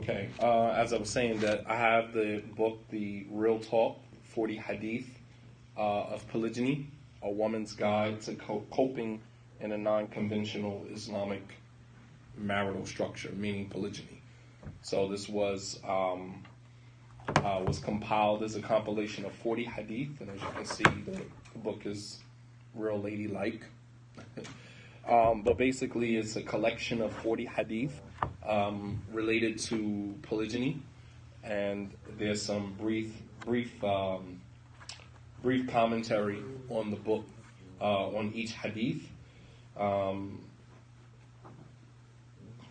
Okay. As I was saying, that I have the book, The Real Talk, 40 Hadith of Polygyny, A Woman's Guide to Coping in a Non-Conventional Islamic Marital Structure, meaning polygyny. So this was compiled as a compilation of 40 hadith, and as you can see, the book is real ladylike. But basically, it's a collection of 40 hadith related to polygyny, and there's some brief commentary on the book, on each hadith.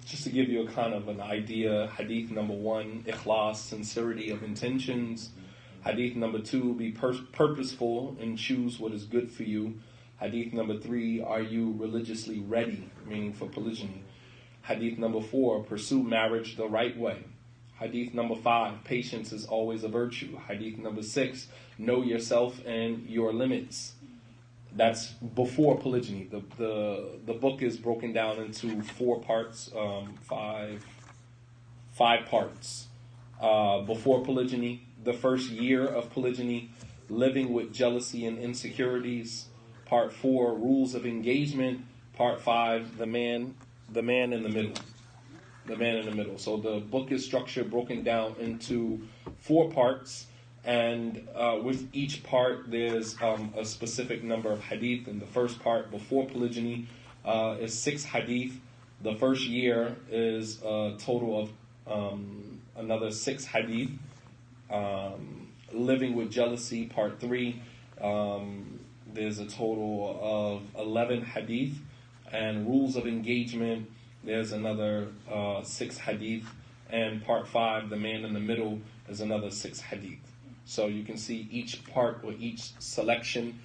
Just to give you a kind of an idea, hadith number 1, ikhlas, sincerity of intentions. Hadith number 2, be purposeful and choose what is good for you. Hadith number 3, are you religiously ready, meaning for polygyny. Hadith number 4, pursue marriage the right way. Hadith number 5, patience is always a virtue. Hadith number 6, know yourself and your limits. That's before polygyny. The book is broken down into 4 parts, five parts. Before polygyny, the first year of polygyny, living with jealousy and insecurities. Part 4, rules of engagement. Part 5, the man in the middle. The man in the middle. So the book is structured, broken down into 4 parts. And with each part, there's a specific number of hadith. In the first part, before polygyny, is 6 hadith. The first year is a total of another 6 hadith. Living with jealousy, part 3, there's a total of 11 hadith. And rules of engagement, there's another 6 hadith. And part 5, the man in the middle, is another 6 hadith. So you can see each part or each selection,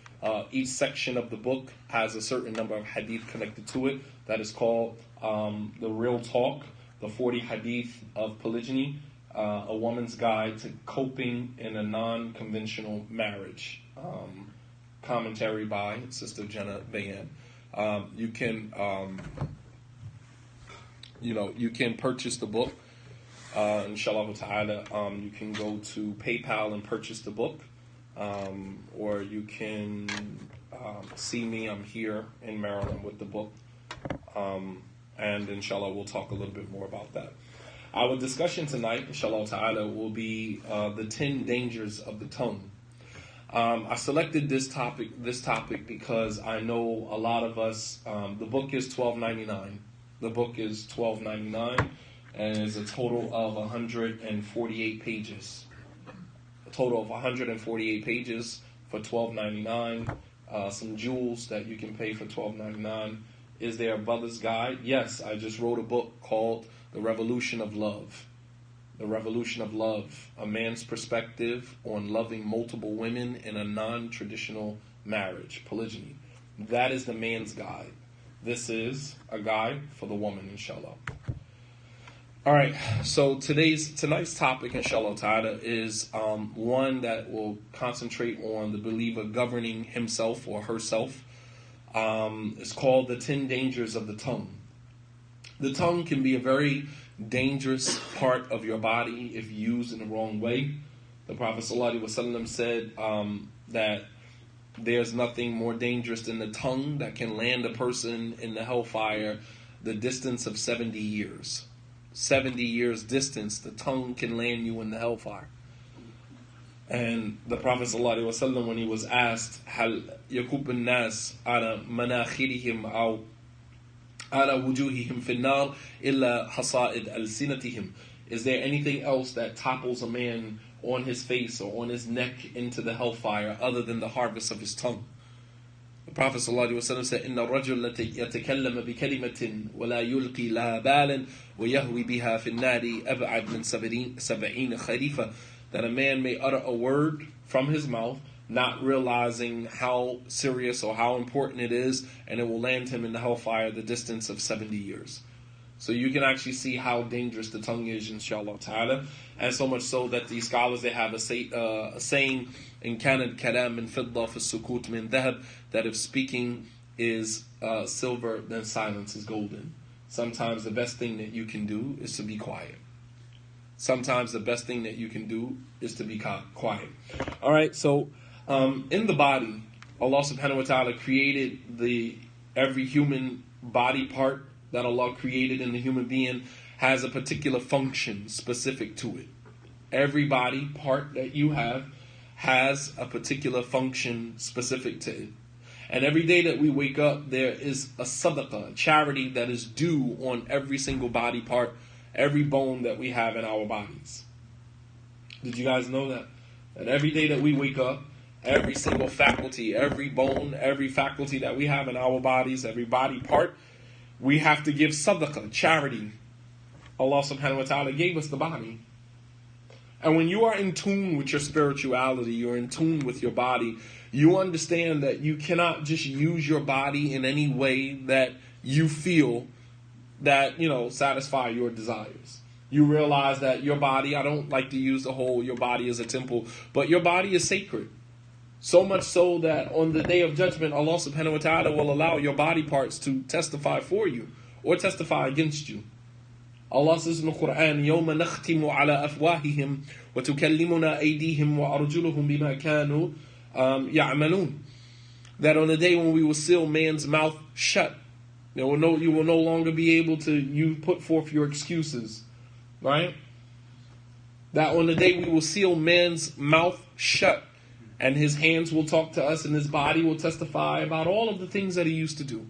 each section of the book has a certain number of hadith connected to it. That is called The Real Talk, the 40 hadith of polygyny, A Woman's Guide to Coping in a Non-Conventional Marriage. Commentary by Sister Jenna Bayan. You can purchase the book. Inshallah ta'ala, you can go to PayPal and purchase the book, or you can see me. I'm here in Maryland with the book, and inshallah we'll talk a little bit more about that. Our discussion tonight, inshallah ta'ala, will be the 10 dangers of the tongue. I selected this topic because I know a lot of us, the book is $12.99. The book is $12.99. And it's a total of 148 pages. A total of 148 pages for $12.99. Some jewels that you can pay for $12.99. Is there a brother's guide? Yes, I just wrote a book called The Revolution of Love. The Revolution of Love, a man's perspective on loving multiple women in a non-traditional marriage, polygyny. That is the man's guide. This is a guide for the woman, inshallah. All right, so tonight's topic, inshallah ta'ala, is one that will concentrate on the believer governing himself or herself. It's called the 10 dangers of the tongue. The tongue can be a very dangerous part of your body if used in the wrong way. The Prophet ﷺ said that there's nothing more dangerous than the tongue that can land a person in the hellfire the distance of 70 years. 70 years distance, the tongue can land you in the hellfire. And the Prophet ﷺ, when he was asked, هل يكب الناس على مناخرهم أو على وجوههم في النار إلا حصائد ألسنتهم? Is there anything else that topples a man on his face or on his neck into the hellfire other than the harvest of his tongue? The Prophet ﷺ said, إن الرجل يتكلم بكلمة ولا يلقي لها بالا ويهوي بها في النار أبعد من 70 خريفا. That a man may utter a word from his mouth, not realizing how serious or how important it is, and it will land him in the hellfire the distance of 70 years. So you can actually see how dangerous the tongue is, inshallah ta'ala. And so much so that the scholars, they have a saying, in kanad kalam min fidda fi sukut min dhahab, that if speaking is silver, then silence is golden. Sometimes the best thing that you can do is to be quiet. sometimes the best thing that you can do is to be quiet. All right, so in the body, Allah subhanahu wa ta'ala created every human body part that Allah created in the human being has a particular function specific to it. Every body part that you have has a particular function specific to it. And every day that we wake up, there is a sadaqah, a charity that is due on every single body part, every bone that we have in our bodies. Did you guys know that? That every day that we wake up, every single faculty, every bone, every faculty that we have in our bodies, every body part, we have to give sadaqah, charity. Allah subhanahu wa ta'ala gave us the body. And when you are in tune with your spirituality, you're in tune with your body, you understand that you cannot just use your body in any way that you feel that, satisfy your desires. You realize that your body, I don't like to use the whole your body is a temple, but your body is sacred. So much so that on the day of judgment, Allah subhanahu wa ta'ala will allow your body parts to testify for you or testify against you. Allah says in the Quran, يَوْمَ نَخْتِمُ عَلَىٰ أَفْوَاهِهِمْ وَتُكَلِّمُنَا أَيْدِيهِمْ وَأَرْجُلُهُمْ بِمَا كَانُوا يَعْمَلُونَ. That on the day when we will seal man's mouth shut, you will no longer be able to put forth your excuses, right? That on the day we will seal man's mouth shut, and his hands will talk to us, and his body will testify about all of the things that he used to do.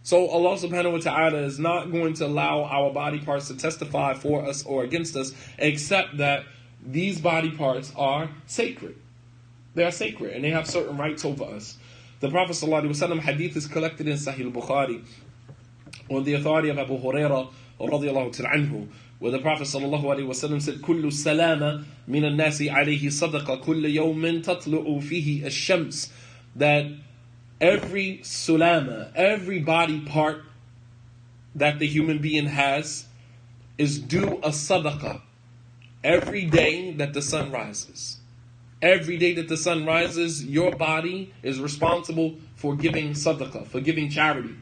So Allah subhanahu wa ta'ala is not going to allow our body parts to testify for us or against us, except that these body parts are sacred. They are sacred, and they have certain rights over us. The Prophet sallallahu alaihi wasallam hadith is collected in Sahih al-Bukhari on the authority of Abu Hurairah radiyallahu ta'ala anhu, where the Prophet sallallahu alaihi wasallam said, "Kullu salama min al-nasi alayhi sadaqa kullu yawmin tatlu'u fihi ash-shams." That every sulama, every body part that the human being has is due a sadaqah every day that the sun rises. Every day that the sun rises, your body is responsible for giving sadaqah, for giving charity.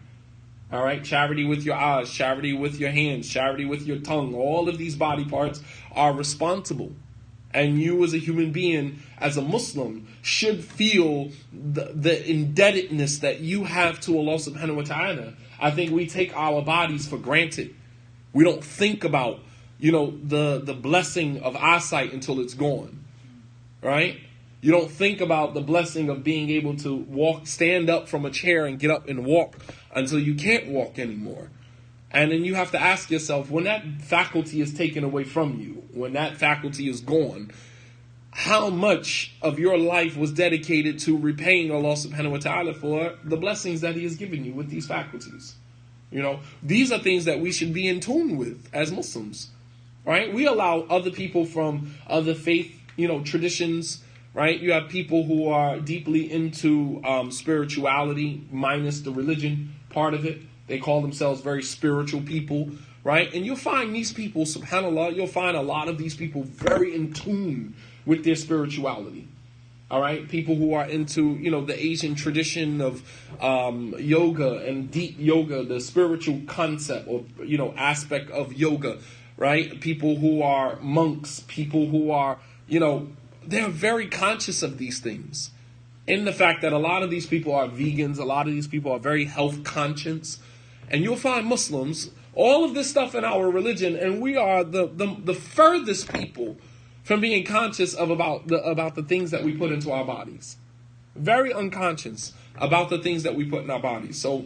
All right, charity with your eyes, charity with your hands, charity with your tongue. All of these body parts are responsible. And you as a human being, as a Muslim, should feel the indebtedness that you have to Allah subhanahu wa ta'ala. I think we take our bodies for granted. We don't think about, the blessing of eyesight until it's gone. Right? You don't think about the blessing of being able to stand up from a chair and get up and walk until you can't walk anymore. And then you have to ask yourself, when that faculty is taken away from you, when that faculty is gone, how much of your life was dedicated to repaying Allah subhanahu wa ta'ala for the blessings that He has given you with these faculties? These are things that we should be in tune with as Muslims, right? We allow other people from other faith, traditions, right? You have people who are deeply into spirituality minus the religion part of it. They call themselves very spiritual people, right? And you'll find these people, subhanAllah, you'll find a lot of these people very in tune with their spirituality. All right? People who are into, the Asian tradition of yoga and deep yoga, the spiritual concept or, aspect of yoga, right? People who are monks, people who are, they're very conscious of these things. In the fact that a lot of these people are vegans, a lot of these people are very health conscious. And you'll find Muslims, all of this stuff in our religion, and we are the furthest people from being conscious about the things that we put into our bodies. Very unconscious about the things that we put in our bodies. So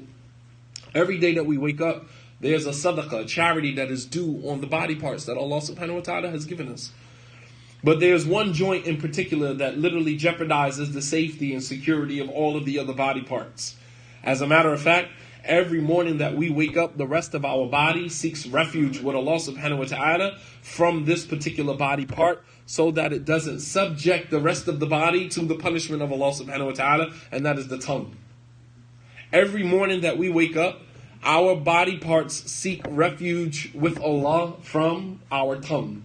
every day that we wake up, there's a sadaqah, a charity that is due on the body parts that Allah subhanahu wa ta'ala has given us. But there's one joint in particular that literally jeopardizes the safety and security of all of the other body parts. As a matter of fact, every morning that we wake up, the rest of our body seeks refuge with Allah subhanahu wa ta'ala from this particular body part so that it doesn't subject the rest of the body to the punishment of Allah subhanahu wa ta'ala, and that is the tongue. Every morning that we wake up, our body parts seek refuge with Allah from our tongue.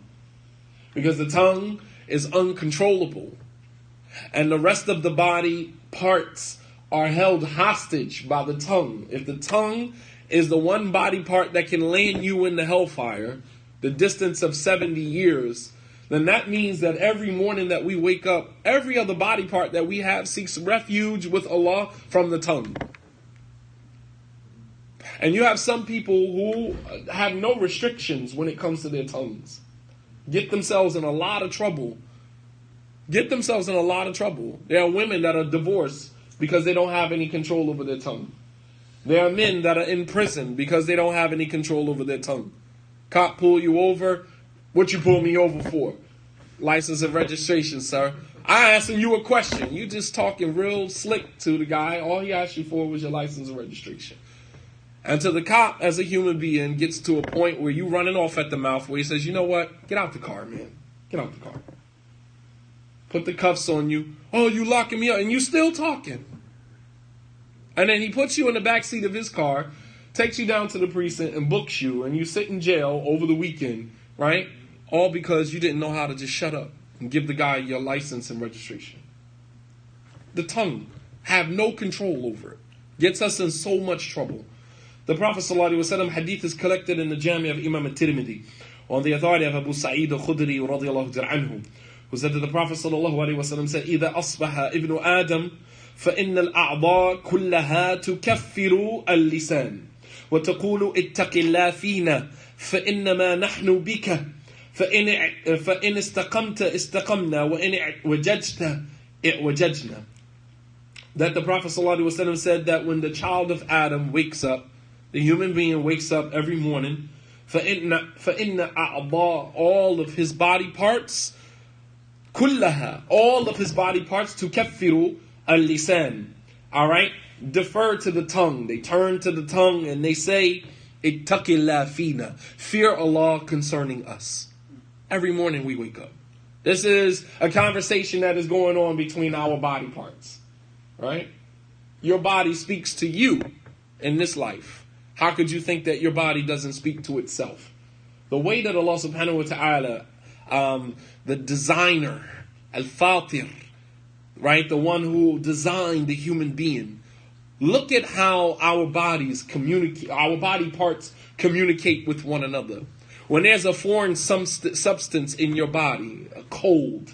Because the tongue is uncontrollable. And the rest of the body parts are held hostage by the tongue. If the tongue is the one body part that can land you in the hellfire, the distance of 70 years, then that means that every morning that we wake up, every other body part that we have seeks refuge with Allah from the tongue. And you have some people who have no restrictions when it comes to their tongues. Get themselves in a lot of trouble. There are women that are divorced because they don't have any control over their tongue. There are men that are in prison because they don't have any control over their tongue. Cop pull you over. What you pull me over for? License and registration, sir. I asking you a question. You just talking real slick to the guy. All he asked you for was your license and registration. And to the cop, as a human being, gets to a point where you running off at the mouth where he says, you know what? Get out the car, man. Get out the car. Put the cuffs on you. Oh, you locking me up. And you still talking. And then he puts you in the back seat of his car, takes you down to the precinct and books you. And you sit in jail over the weekend, right? All because you didn't know how to just shut up and give the guy your license and registration. The tongue, have no control over it. Gets us in so much trouble. The Prophet ﷺ hadith is collected in the Jami of Imam Tirmidhi on the authority of Abu Sa'id al-Khudri radiyallahu anhu, who said that the Prophet ﷺ said, إِذَا أَصْبَحَ إِبْنُ آدَمْ فَإِنَّ الْأَعْضَاءَ كُلَّهَا تُكَفِّرُ اللِّسَانِ وَتَقُولُ اتَّقِ اللَّهَ فِينَا فَإِنَّمَا نَحْنُ بِكَ فَإِنِ اسْتَقَمْتَ اسْتَقَمْنَا وَإِنِ وَجَجْتَ وَجَجْنَا. That the Prophet ﷺ said that when the child of Adam wakes up, the human being wakes up every morning, فَإِنَّ أَعْضَاءَ, all of his body parts, كُلَّهَا, all of his body parts, تُكَفِّرُ اللِّسَانِ, alright, defer to the tongue. They turn to the tongue and they say, اتَّقِ اللَّهَ فِينَا, fear Allah concerning us. Every morning we wake up. This is a conversation that is going on between our body parts. Right? Your body speaks to you in this life. How could you think that your body doesn't speak to itself? The way that Allah subhanahu wa ta'ala, the designer, al-fatir, right? The one who designed the human being. Look at how our bodies communicate, our body parts communicate with one another. When there's a foreign substance in your body, a cold,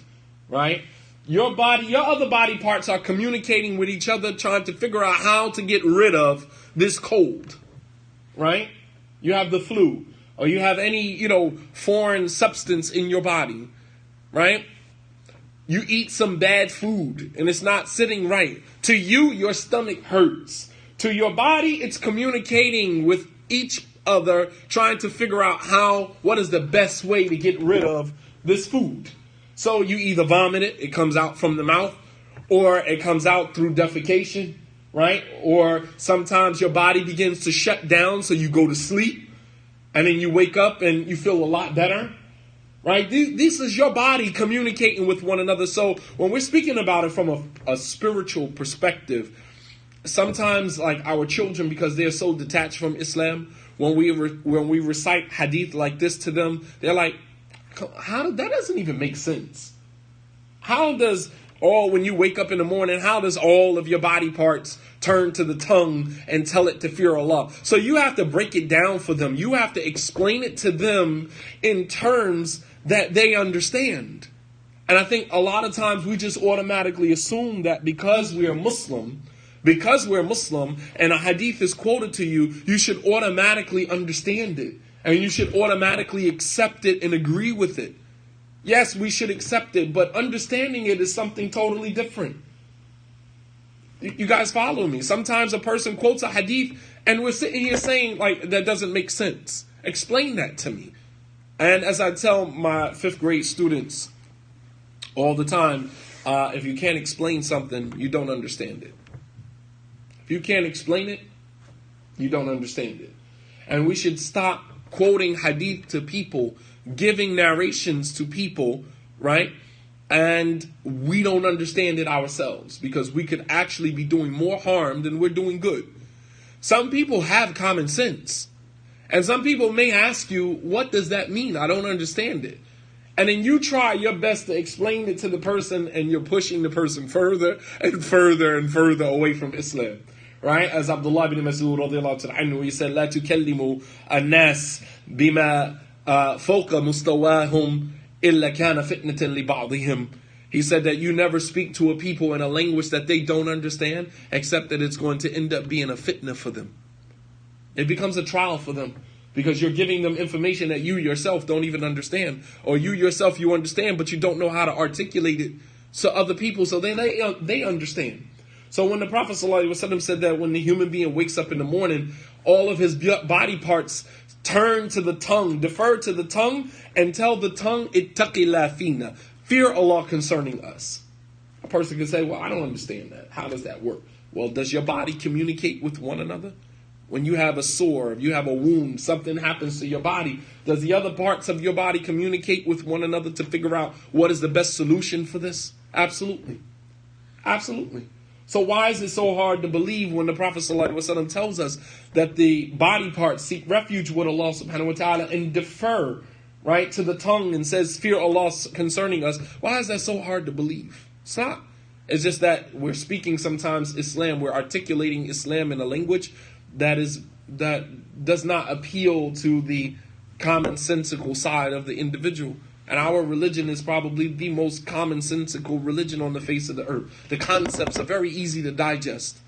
right? Your body, your other body parts are communicating with each other, trying to figure out how to get rid of this cold, right? You have the flu, or you have any, foreign substance in your body, right? You eat some bad food, and it's not sitting right. To you, your stomach hurts. To your body, it's communicating with each other, trying to figure out what is the best way to get rid of this food. So you either vomit it comes out from the mouth, or it comes out through defecation, right? Or sometimes your body begins to shut down, so you go to sleep, and then you wake up and you feel a lot better, right? This is your body communicating with one another. So when we're speaking about it from a spiritual perspective, sometimes like our children, because they're so detached from Islam, when we recite hadith like this to them, they're like, that doesn't even make sense. When you wake up in the morning, how does all of your body parts turn to the tongue and tell it to fear Allah? So you have to break it down for them. You have to explain it to them in terms that they understand. And I think a lot of times we just automatically assume that because we're Muslim and a hadith is quoted to you, you should automatically understand it. And you should automatically accept it and agree with it. Yes, we should accept it, but understanding it is something totally different. You guys follow me? Sometimes a person quotes a hadith and we're sitting here saying, like, that doesn't make sense. Explain that to me. And as I tell my 5th grade students all the time, if you can't explain something, you don't understand it. If you can't explain it, you don't understand it. And we should stop quoting hadith to people, giving narrations to people, right? And we don't understand it ourselves, because we could actually be doing more harm than we're doing good. Some people have common sense. And some people may ask you, what does that mean? I don't understand it. And then you try your best to explain it to the person, and you're pushing the person further and further and further away from Islam. Right? As Abdullah ibn Mas'ud radiyallahu anhu, he said, لا تكلموا الناس بما فوق مستواهم إلا كان فتنة لبعضهم. He said that you never speak to a people in a language that they don't understand, except that it's going to end up being a fitna for them. It becomes a trial for them, because you're giving them information that you yourself don't even understand, or you yourself you understand, but you don't know how to articulate it to other people so they understand. So when the Prophet ﷺ said that when the human being wakes up in the morning, all of his body parts turn to the tongue, defer to the tongue, and tell the tongue, ittaqillah fina, fear Allah concerning us. A person can say, well, I don't understand that. How does that work? Well, does your body communicate with one another? When you have a sore, if you have a wound, something happens to your body, does the other parts of your body communicate with one another to figure out what is the best solution for this? Absolutely. Absolutely. So why is it so hard to believe when the Prophet ﷺ tells us that the body parts seek refuge with Allah subhanahu wa ta'ala and defer, right, to the tongue and says, fear Allah concerning us? Why is that so hard to believe? It's not. It's just that we're speaking sometimes Islam, we're articulating Islam in a language that does not appeal to the commonsensical side of the individual. And our religion is probably the most commonsensical religion on the face of the earth. The concepts are very easy to digest,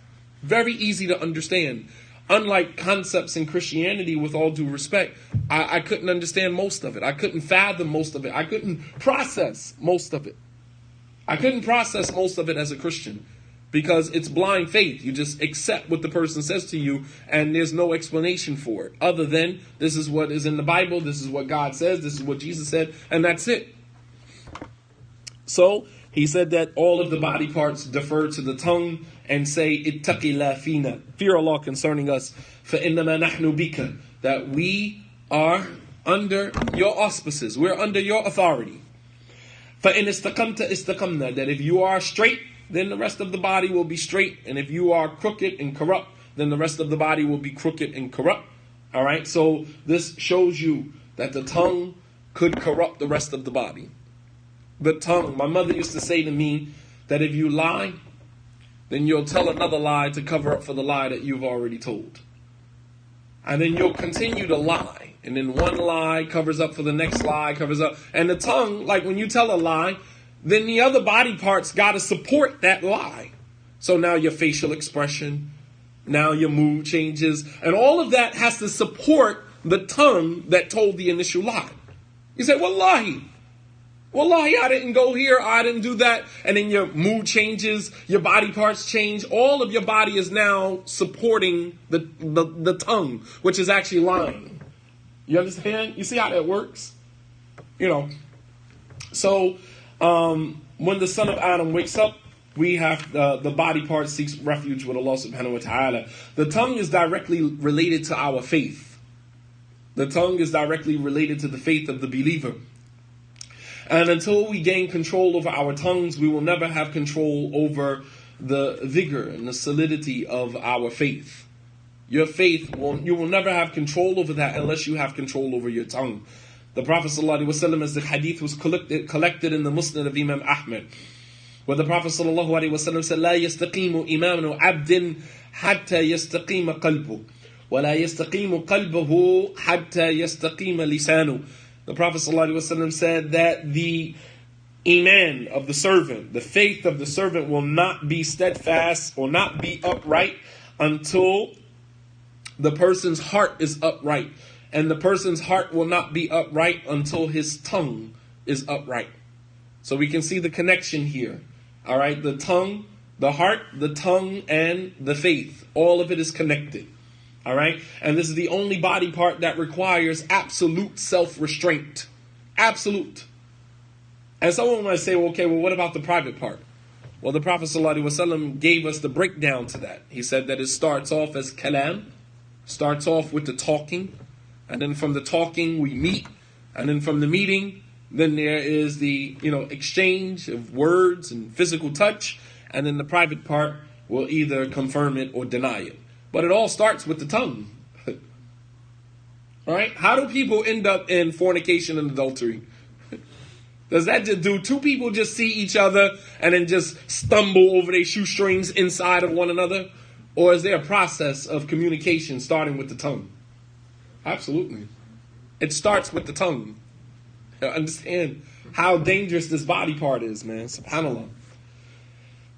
very easy to understand. Unlike concepts in Christianity, with all due respect, I couldn't understand most of it. I couldn't fathom most of it. I couldn't process most of it. I couldn't process most of it as a Christian, because it's blind faith. You just accept what the person says to you, and there's no explanation for it other than this is what is in the Bible, this is what God says, this is what Jesus said, and that's it. So he said that all of the body parts defer to the tongue and say, ittaqillah fina, fear Allah concerning us, فَإِنَّمَا نَحْنُ بِكَ, that we are under your auspices, we're under your authority. فَإِنْ اسْتَقَمْتَ اسْتَقَمْنَا, that if you are straight, then the rest of the body will be straight. And if you are crooked and corrupt, then the rest of the body will be crooked and corrupt. All right? So this shows you that the tongue could corrupt the rest of the body. The tongue, my mother used to say to me that if you lie, then you'll tell another lie to cover up for the lie that you've already told. And then you'll continue to lie. And then one lie covers up for the next lie, covers up. And the tongue, like when you tell a lie, then the other body parts got to support that lie. So now your facial expression, now your mood changes, and all of that has to support the tongue that told the initial lie. You say, Wallahi, I didn't go here, I didn't do that, and then your mood changes, your body parts change, all of your body is now supporting the tongue, which is actually lying. You understand? You see how that works? So when the son of Adam wakes up, we have the body part seeks refuge with Allah subhanahu wa ta'ala. The tongue is directly related to our faith. The tongue is directly related to the faith of the believer. And until we gain control over our tongues, we will never have control over the vigor and the solidity of our faith. Your faith, you will never have control over that unless you have control over your tongue. The Prophet ﷺ, as the hadith was collected in the Musnad of Imam Ahmad, where the Prophet ﷺ said, لا يستقيم إيمان عبد حتى يستقيم قلبه ولا يستقيم قلبه حتى يستقيم لسانه. The Prophet ﷺ said that the iman of the servant, the faith of the servant, will not be steadfast or not be upright until the person's heart is upright. And the person's heart will not be upright until his tongue is upright. So we can see the connection here. All right, the tongue, the heart, the tongue, and the faith. All of it is connected. All right, and this is the only body part that requires absolute self-restraint. Absolute. And someone might say, well, okay, well, what about the private part? Well, the Prophet ﷺ gave us the breakdown to that. He said that it starts off as kalam, starts off with the talking, and then from the talking we meet, and then from the meeting, then there is the exchange of words and physical touch, and then the private part will either confirm it or deny it. But it all starts with the tongue. All right? How do people end up in fornication and adultery? Does that just do two people just see each other and then just stumble over their shoestrings inside of one another? Or is there a process of communication starting with the tongue? Absolutely. It starts with the tongue. Understand how dangerous this body part is, man. SubhanAllah.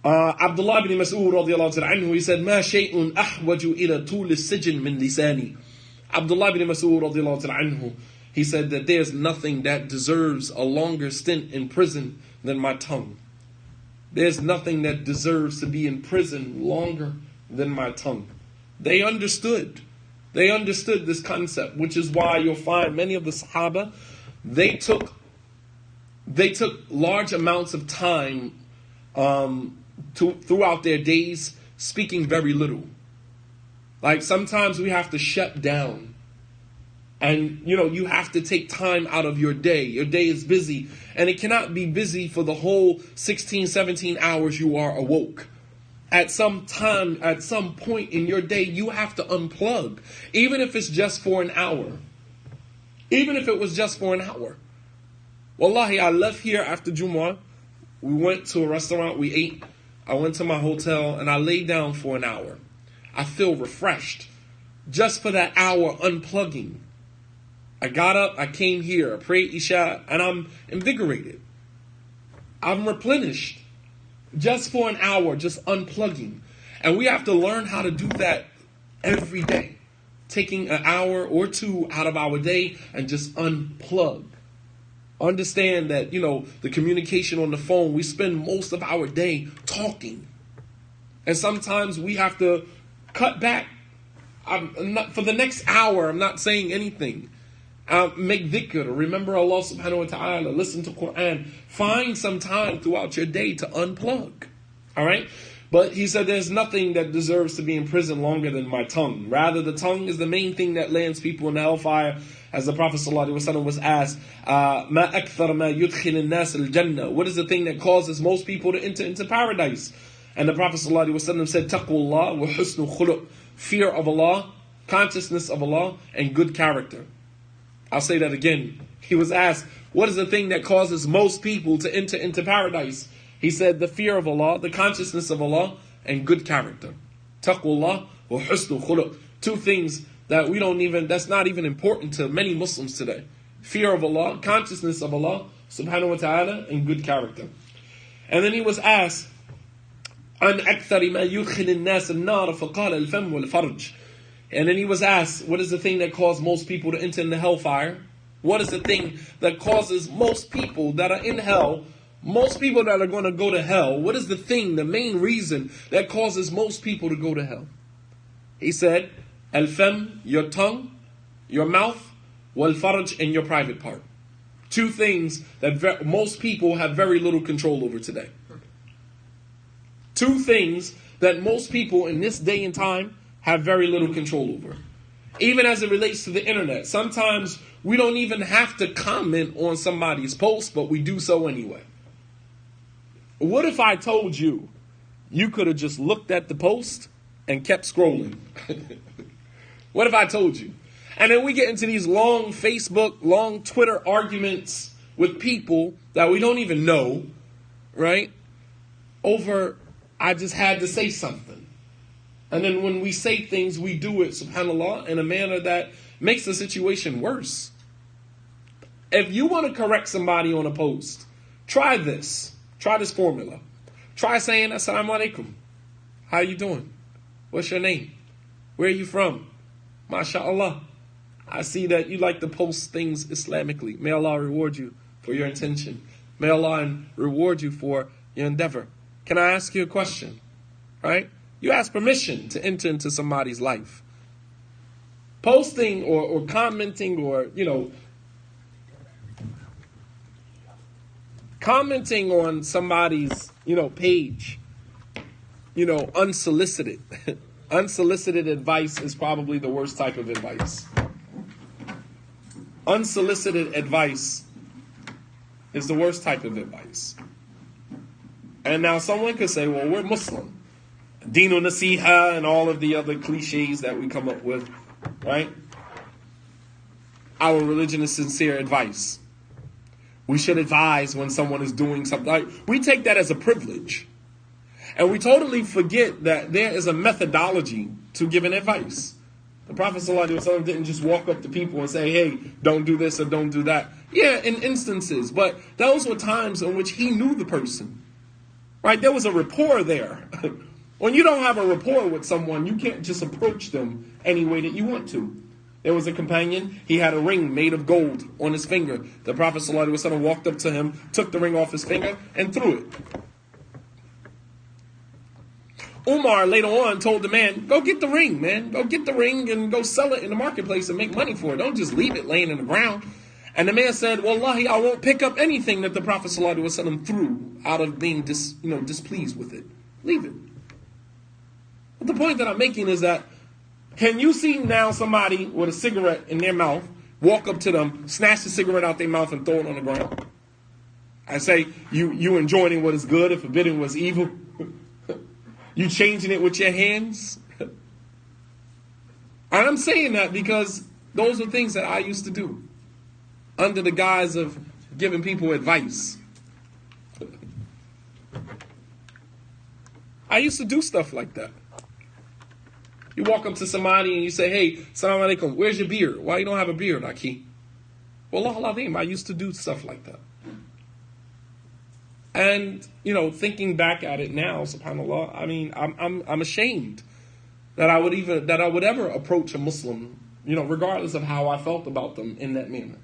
Abdullah ibn Mas'ud radiallahu ta'ala anhu, he said, مَا شَيْءٌ أَحْوَجُ إِلَى طُولِ السِّجْن مِنْ لِسَانِي. Abdullah ibn Mas'ud radiallahu ta'ala anhu, he said that there's nothing that deserves a longer stint in prison than my tongue. There's nothing that deserves to be in prison longer than my tongue. They understood. They understood this concept, which is why you'll find many of the Sahaba, they took large amounts of time throughout their days speaking very little. Like sometimes we have to shut down. And, you have to take time out of your day. Your day is busy. And it cannot be busy for the whole 16, 17 hours you are awoke. At some time, at some point in your day, you have to unplug. Even if it's just for an hour. Even if it was just for an hour. Wallahi, I left here after Jumu'ah. We went to a restaurant, we ate. I went to my hotel and I laid down for an hour. I feel refreshed. Just for that hour unplugging. I got up, I came here, I prayed Isha, and I'm invigorated. I'm replenished. Just for an hour, just unplugging. And we have to learn how to do that every day. Taking an hour or two out of our day and just unplug. Understand that, the communication on the phone, we spend most of our day talking. And sometimes we have to cut back. For the next hour, I'm not saying anything. Make dhikr, remember Allah subhanahu wa ta'ala, listen to Quran, find some time throughout your day to unplug. Alright? But he said there's nothing that deserves to be in prison longer than my tongue. Rather, the tongue is the main thing that lands people in the hellfire. As the Prophet ﷺ was asked, مَا أَكْثَرَ مَا يُدْخِلِ النَّاسِ الْجَنَّةِ. What is the thing that causes most people to enter into paradise? And the Prophet ﷺ said, تَقْوَ اللَّهِ وَحُسْنُ خُلُقٍ. Fear of Allah, consciousness of Allah, and good character. I'll say that again. He was asked, what is the thing that causes most people to enter into paradise? He said, the fear of Allah, the consciousness of Allah, and good character. Taqwallah wa husnul khuluq. Two things that that's not even important to many Muslims today. Fear of Allah, consciousness of Allah, subhanahu wa ta'ala, and good character. And then he was asked, عن أكثر ما يدخل الناس النار فقال الفم والفرج. And then he was asked, what is the thing that caused most people to enter in the hellfire? What is the thing that causes most people that are in hell, most people that are going to go to hell, what is the thing, the main reason that causes most people to go to hell? He said, al-fam, your tongue, your mouth, wal-farj, and your private part. Two things that most people have very little control over today. Two things that most people in this day and time have very little control over. Even as it relates to the internet. Sometimes we don't even have to comment on somebody's post, but we do so anyway. What if I told you, you could have just looked at the post and kept scrolling? What if I told you? And then we get into these long Facebook, long Twitter arguments with people that we don't even know, right? Over, I just had to say something. And then when we say things, we do it, subhanAllah, in a manner that makes the situation worse. If you want to correct somebody on a post, try this. Try this formula. Try saying, Assalamu alaikum. How you doing? What's your name? Where are you from? MashaAllah. I see that you like to post things Islamically. May Allah reward you for your intention. May Allah reward you for your endeavor. Can I ask you a question? Right? You ask permission to enter into somebody's life. Posting or commenting or, commenting on somebody's, page, unsolicited. Unsolicited advice is probably the worst type of advice. Unsolicited advice is the worst type of advice. And now someone could say, well, we're Muslim. Dino Nasiha and all of the other cliches that we come up with, right? Our religion is sincere advice. We should advise when someone is doing something. Like, we take that as a privilege. And we totally forget that there is a methodology to giving advice. The Prophet ﷺ didn't just walk up to people and say, hey, don't do this or don't do that. Yeah, in instances, but those were times in which he knew the person. Right? There was a rapport there. When you don't have a rapport with someone, you can't just approach them any way that you want to. There was a companion, he had a ring made of gold on his finger. The Prophet ﷺ walked up to him, took the ring off his finger, and threw it. Umar later on told the man, go get the ring, man. Go get the ring and go sell it in the marketplace and make money for it. Don't just leave it laying in the ground. And the man said, Wallahi, I won't pick up anything that the Prophet ﷺ threw out of being displeased with it. Leave it. But the point that I'm making is that, can you see now somebody with a cigarette in their mouth, walk up to them, snatch the cigarette out their mouth and throw it on the ground? I say, you enjoying what is good and forbidding what is evil? You changing it with your hands? And I'm saying that because those are things that I used to do under the guise of giving people advice. I used to do stuff like that. You walk up to somebody and you say, hey, Assalamu alaikum, where's your beard? Why you don't have a beard, Aki? Wallah al-azim, I used to do stuff like that. And, thinking back at it now, subhanAllah, I mean, I'm ashamed that I would ever approach a Muslim, regardless of how I felt about them in that manner.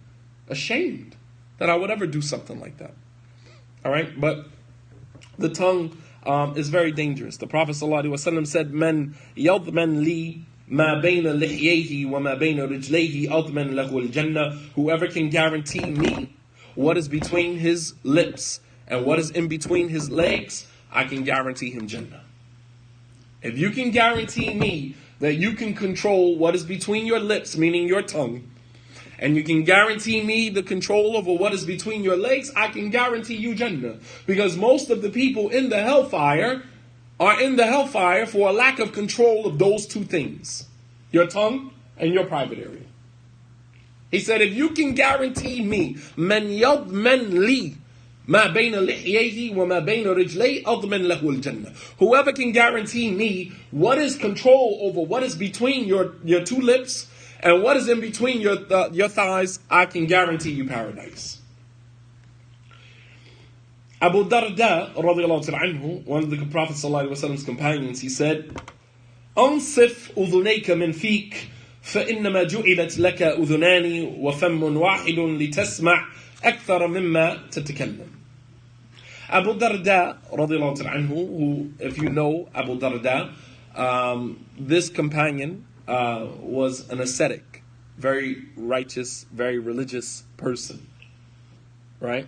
Ashamed that I would ever do something like that. All right? But the tongue is very dangerous. The Prophet ﷺ said, "Man yadman li ma bayna lihiyayhi wa ma bayna rijlayhi adman lahu al-jannah." Whoever can guarantee me what is between his lips and what is in between his legs, I can guarantee him Jannah. If you can guarantee me that you can control what is between your lips, meaning your tongue, and you can guarantee me the control over what is between your legs, I can guarantee you Jannah. Because most of the people in the hellfire are in the hellfire for a lack of control of those two things, your tongue and your private area. He said, if you can guarantee me, man yadman li ma bayna lihiyayhi wa ma bayna rijlayhi adman lahu al-jannah. Whoever can guarantee me what is control over what is between your two lips and what is in between your thighs, I can guarantee you paradise. Abu Darda, radiallahu ta'ala anhu, one of the Prophet sallallahu alaihi wasallam's companions, he said, "Ansif udhunayka min fik, فإنما جعلت لك أذنان وفم واحد لتسمع أكثر مما تتكلم." Abu Darda, radiallahu ta'ala anhu, who, if you know Abu Darda, this companion was an ascetic, very righteous, very religious person. Right?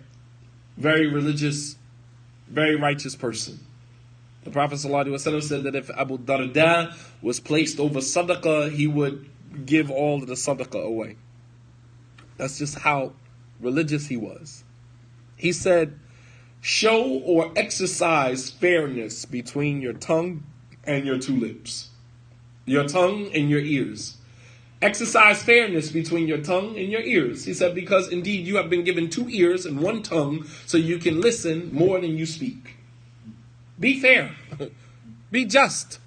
Very religious, very righteous person. The Prophet ﷺ said that if Abu Darda was placed over sadaqah, he would give all of the sadaqah away. That's just how religious he was. He said, show or exercise fairness between your tongue and your two lips. Your tongue and your ears. Exercise fairness between your tongue and your ears. He said, because indeed you have been given two ears and one tongue so you can listen more than you speak. Be fair. Be just.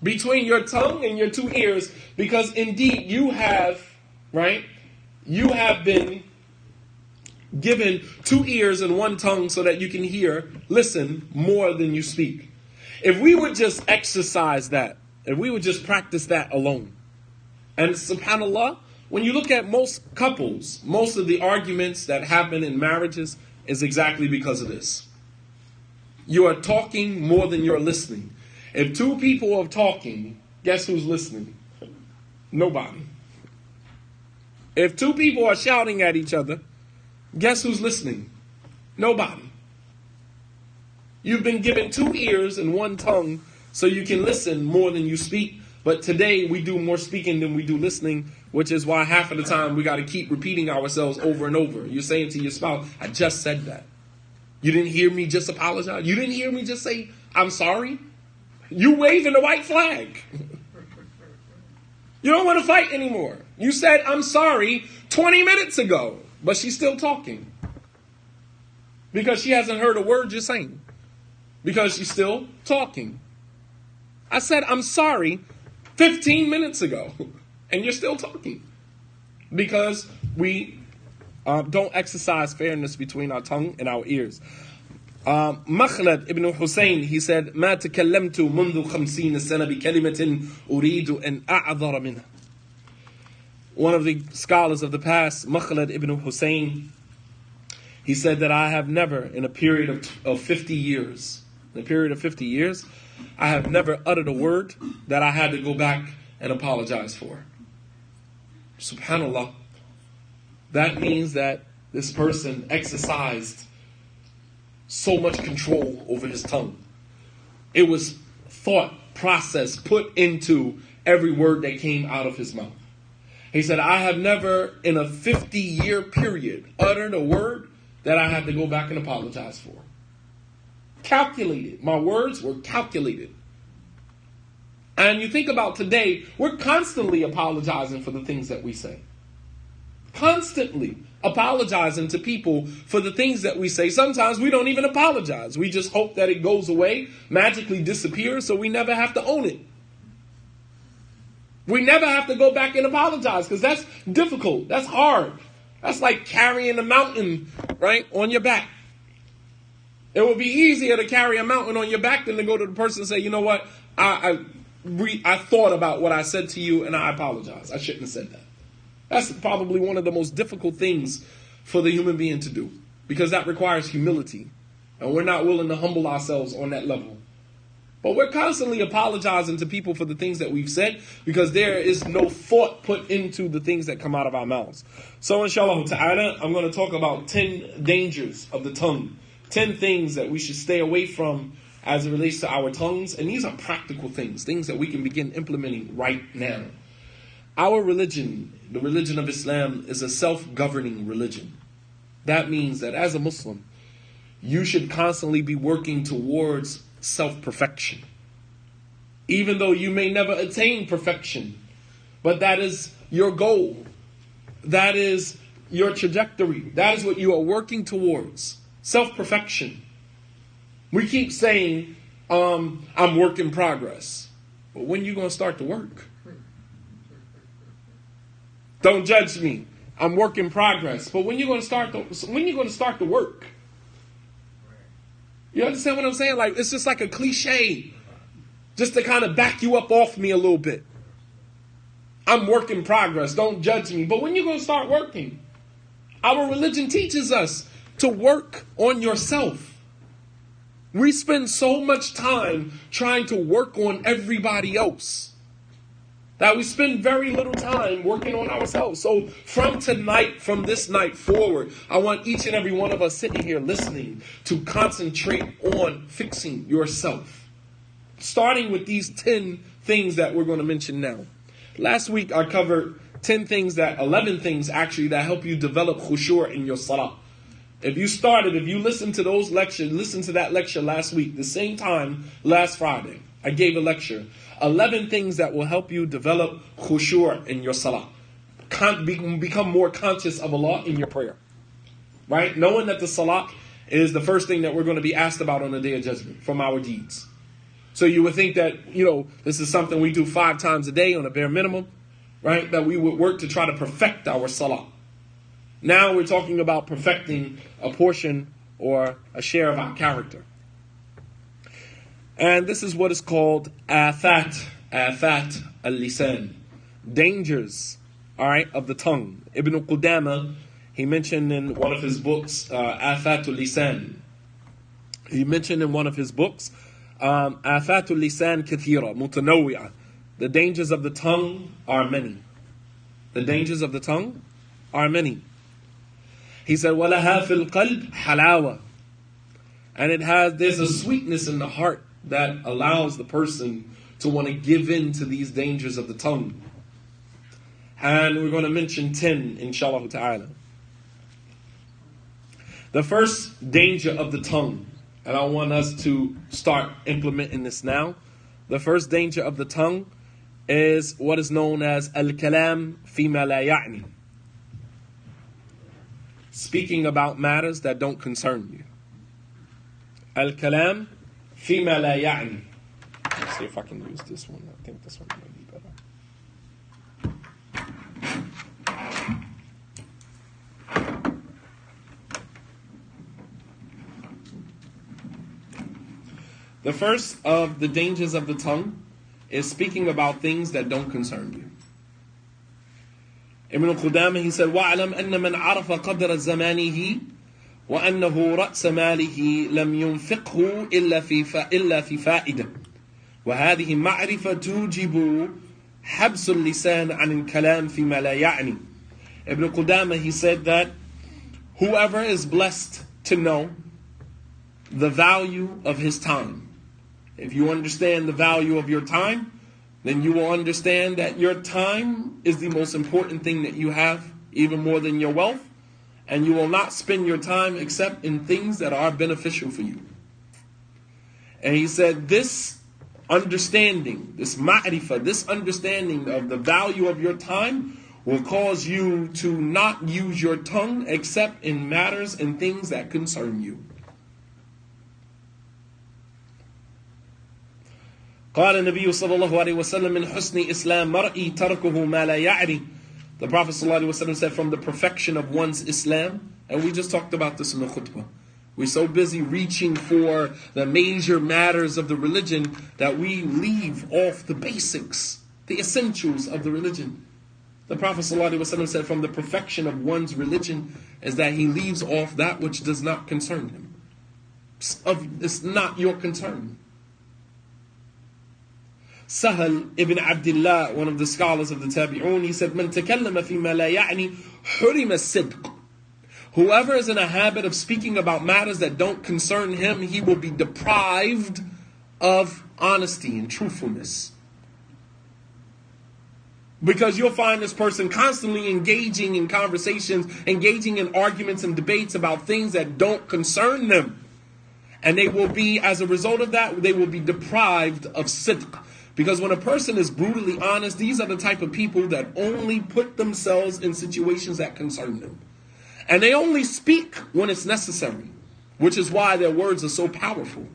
Between your tongue and your two ears, because indeed you have been given two ears and one tongue so that you can listen more than you speak. If we would just exercise that, if we would just practice that alone. And subhanAllah, when you look at most couples, most of the arguments that happen in marriages is exactly because of this. You are talking more than you're listening. If two people are talking, guess who's listening? Nobody. If two people are shouting at each other, guess who's listening? Nobody. You've been given two ears and one tongue so you can listen more than you speak. But today we do more speaking than we do listening, which is why half of the time we got to keep repeating ourselves over and over. You're saying to your spouse, I just said that. You didn't hear me just apologize? You didn't hear me just say, I'm sorry? You waving the white flag. You don't want to fight anymore. You said, I'm sorry 20 minutes ago, but she's still talking. Because she hasn't heard a word you're saying. Because she's still talking. I said, I'm sorry 15 minutes ago, and you're still talking. Because we don't exercise fairness between our tongue and our ears. Makhlad ibn Hussein, he said, ما تكلمت منذ 50 سنة بكلمة أريد أن أعذر منها. One of the scholars of the past, Makhlad ibn Hussein, he said that I have never, in a period of 50 years, I have never uttered a word that I had to go back and apologize for. Subhanallah. That means that this person exercised so much control over his tongue. It was thought, process put into every word that came out of his mouth. He said, I have never in a 50-year period uttered a word that I had to go back and apologize for. Calculated. My words were calculated. And you think about today, we're constantly apologizing for the things that we say. Constantly apologizing to people for the things that we say. Sometimes we don't even apologize. We just hope that it goes away, magically disappears, so we never have to own it. We never have to go back and apologize because that's difficult. That's hard. That's like carrying a mountain, right, on your back. It would be easier to carry a mountain on your back than to go to the person and say, you know what, I thought about what I said to you and I apologize. I shouldn't have said that. That's probably one of the most difficult things for the human being to do because that requires humility. And we're not willing to humble ourselves on that level. But we're constantly apologizing to people for the things that we've said because there is no thought put into the things that come out of our mouths. So inshallah ta'ala, I'm going to talk about 10 dangers of the tongue. 10 things that we should stay away from as it relates to our tongues. And these are practical things that we can begin implementing right now. Our religion, the religion of Islam, is a self-governing religion. That means that as a Muslim, you should constantly be working towards self-perfection. Even though you may never attain perfection, but that is your goal. That is your trajectory. That is what you are working towards. Self-perfection. We keep saying, I'm work in progress. But when are you going to start to work? Don't judge me. I'm work in progress. But when are you going to start to work? You understand what I'm saying? Like, it's just like a cliche. Just to kind of back you up off me a little bit. I'm work in progress. Don't judge me. But when are you going to start working? Our religion teaches us to work on yourself. We spend so much time trying to work on everybody else that we spend very little time working on ourselves. So from this night forward, I want each and every one of us sitting here listening to concentrate on fixing yourself. Starting with these 10 things that we're going to mention now. Last week I covered 11 things actually that help you develop khushu' in your salah. If you listened to those lectures, listen to that lecture last week, the same time last Friday, I gave a lecture. 11 things that will help you develop khushu' in your salah. Become more conscious of Allah in your prayer. Right? Knowing that the salah is the first thing that we're going to be asked about on the Day of Judgment from our deeds. So you would think that, this is something we do 5 times a day on a bare minimum, right? That we would work to try to perfect our salah. Now we're talking about perfecting a portion or a share of our character. And this is what is called afat al-lisan, dangers, all right, of the tongue. Ibn Qudama, he mentioned in one of his books, afat al-lisan. He mentioned in one of his books, afat al-lisan kathira, mutanawwi'a. The dangers of the tongue are many. The dangers of the tongue are many. He said, وَلَهَا فِي الْقَلْبِ حَلَاوَةً. And there's a sweetness in the heart that allows the person to want to give in to these dangers of the tongue. And we're going to mention 10, inshallah ta'ala. The first danger of the tongue, and I want us to start implementing this now. The first danger of the tongue is what is known as al-kalam fima la ya'ni. Speaking about matters that don't concern you. Al-kalam fima la ya'ni. see if I can use this one. I think this one might be better. The first of the dangers of the tongue is speaking about things that don't concern you. Ibn Qudamah, he said, وَعْلَمْ أَنَّ مَنْ عَرَفَ قَدْرَ زَمَانِهِ وَأَنَّهُ رَأْسَ مَالِهِ لَمْ يُنْفِقْهُ إِلَّا فِي فَائِدَةٍ وَهَذِهِ مَعْرِفَةٌ تُوجِبُ حَبْسُ اللِّسَانِ عَنِ الْكَلَامِ فِي مَا لَا يَعْنِي. Ibn Qudamah, he said that whoever is blessed to know the value of his time, if you understand the value of your time, then you will understand that your time is the most important thing that you have, even more than your wealth, and you will not spend your time except in things that are beneficial for you. And he said this understanding, this ma'rifah, this understanding of the value of your time will cause you to not use your tongue except in matters and things that concern you. قال النبي صلى الله عليه وسلم من حسن إسلام مرئي تركه ما لا يعري. The Prophet صلى الله عليه وسلم said from the perfection of one's Islam, and we just talked about this in the khutbah. We're so busy reaching for the major matters of the religion that we leave off the basics, the essentials of the religion. The Prophet صلى الله عليه وسلم said from the perfection of one's religion is that he leaves off that which does not concern him. It's not your concern. Sahal ibn Abdullah, one of the scholars of the Tabi'un, he said, "Man takallama fi ma la ya'ni hurima as-sidq." Whoever is in a habit of speaking about matters that don't concern him, he will be deprived of honesty and truthfulness. Because you'll find this person constantly engaging in conversations, engaging in arguments and debates about things that don't concern them. And they will be, as a result of that, they will be deprived of sidq. Because when a person is brutally honest, these are the type of people that only put themselves in situations that concern them. And they only speak when it's necessary, which is why their words are so powerful.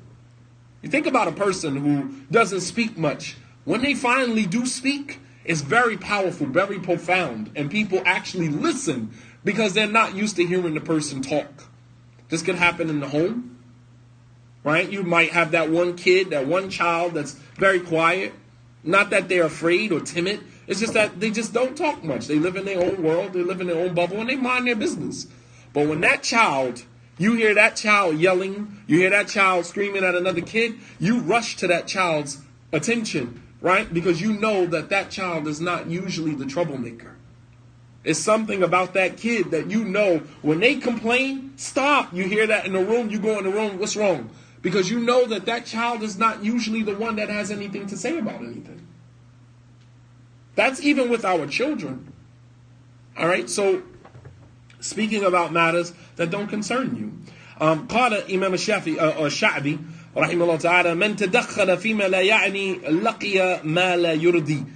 You think about a person who doesn't speak much. When they finally do speak, it's very powerful, very profound. And people actually listen because they're not used to hearing the person talk. This could happen in the home. Right? You might have that one kid, that one child that's very quiet. Not that they're afraid or timid. It's just that they just don't talk much. They live in their own world. They live in their own bubble and they mind their business. But when that child, you hear that child yelling, you hear that child screaming at another kid, you rush to that child's attention, right? Because you know that that child is not usually the troublemaker. It's something about that kid that you know when they complain, stop. You hear that in the room, you go in the room, what's wrong? Because you know that that child is not usually the one that has anything to say about anything. That's even with our children. All right, so speaking about matters that don't concern you. قال إمام الشعبي رحمه الله تعالى من تدخل فيما لا يعني لقي ما لا يرضي.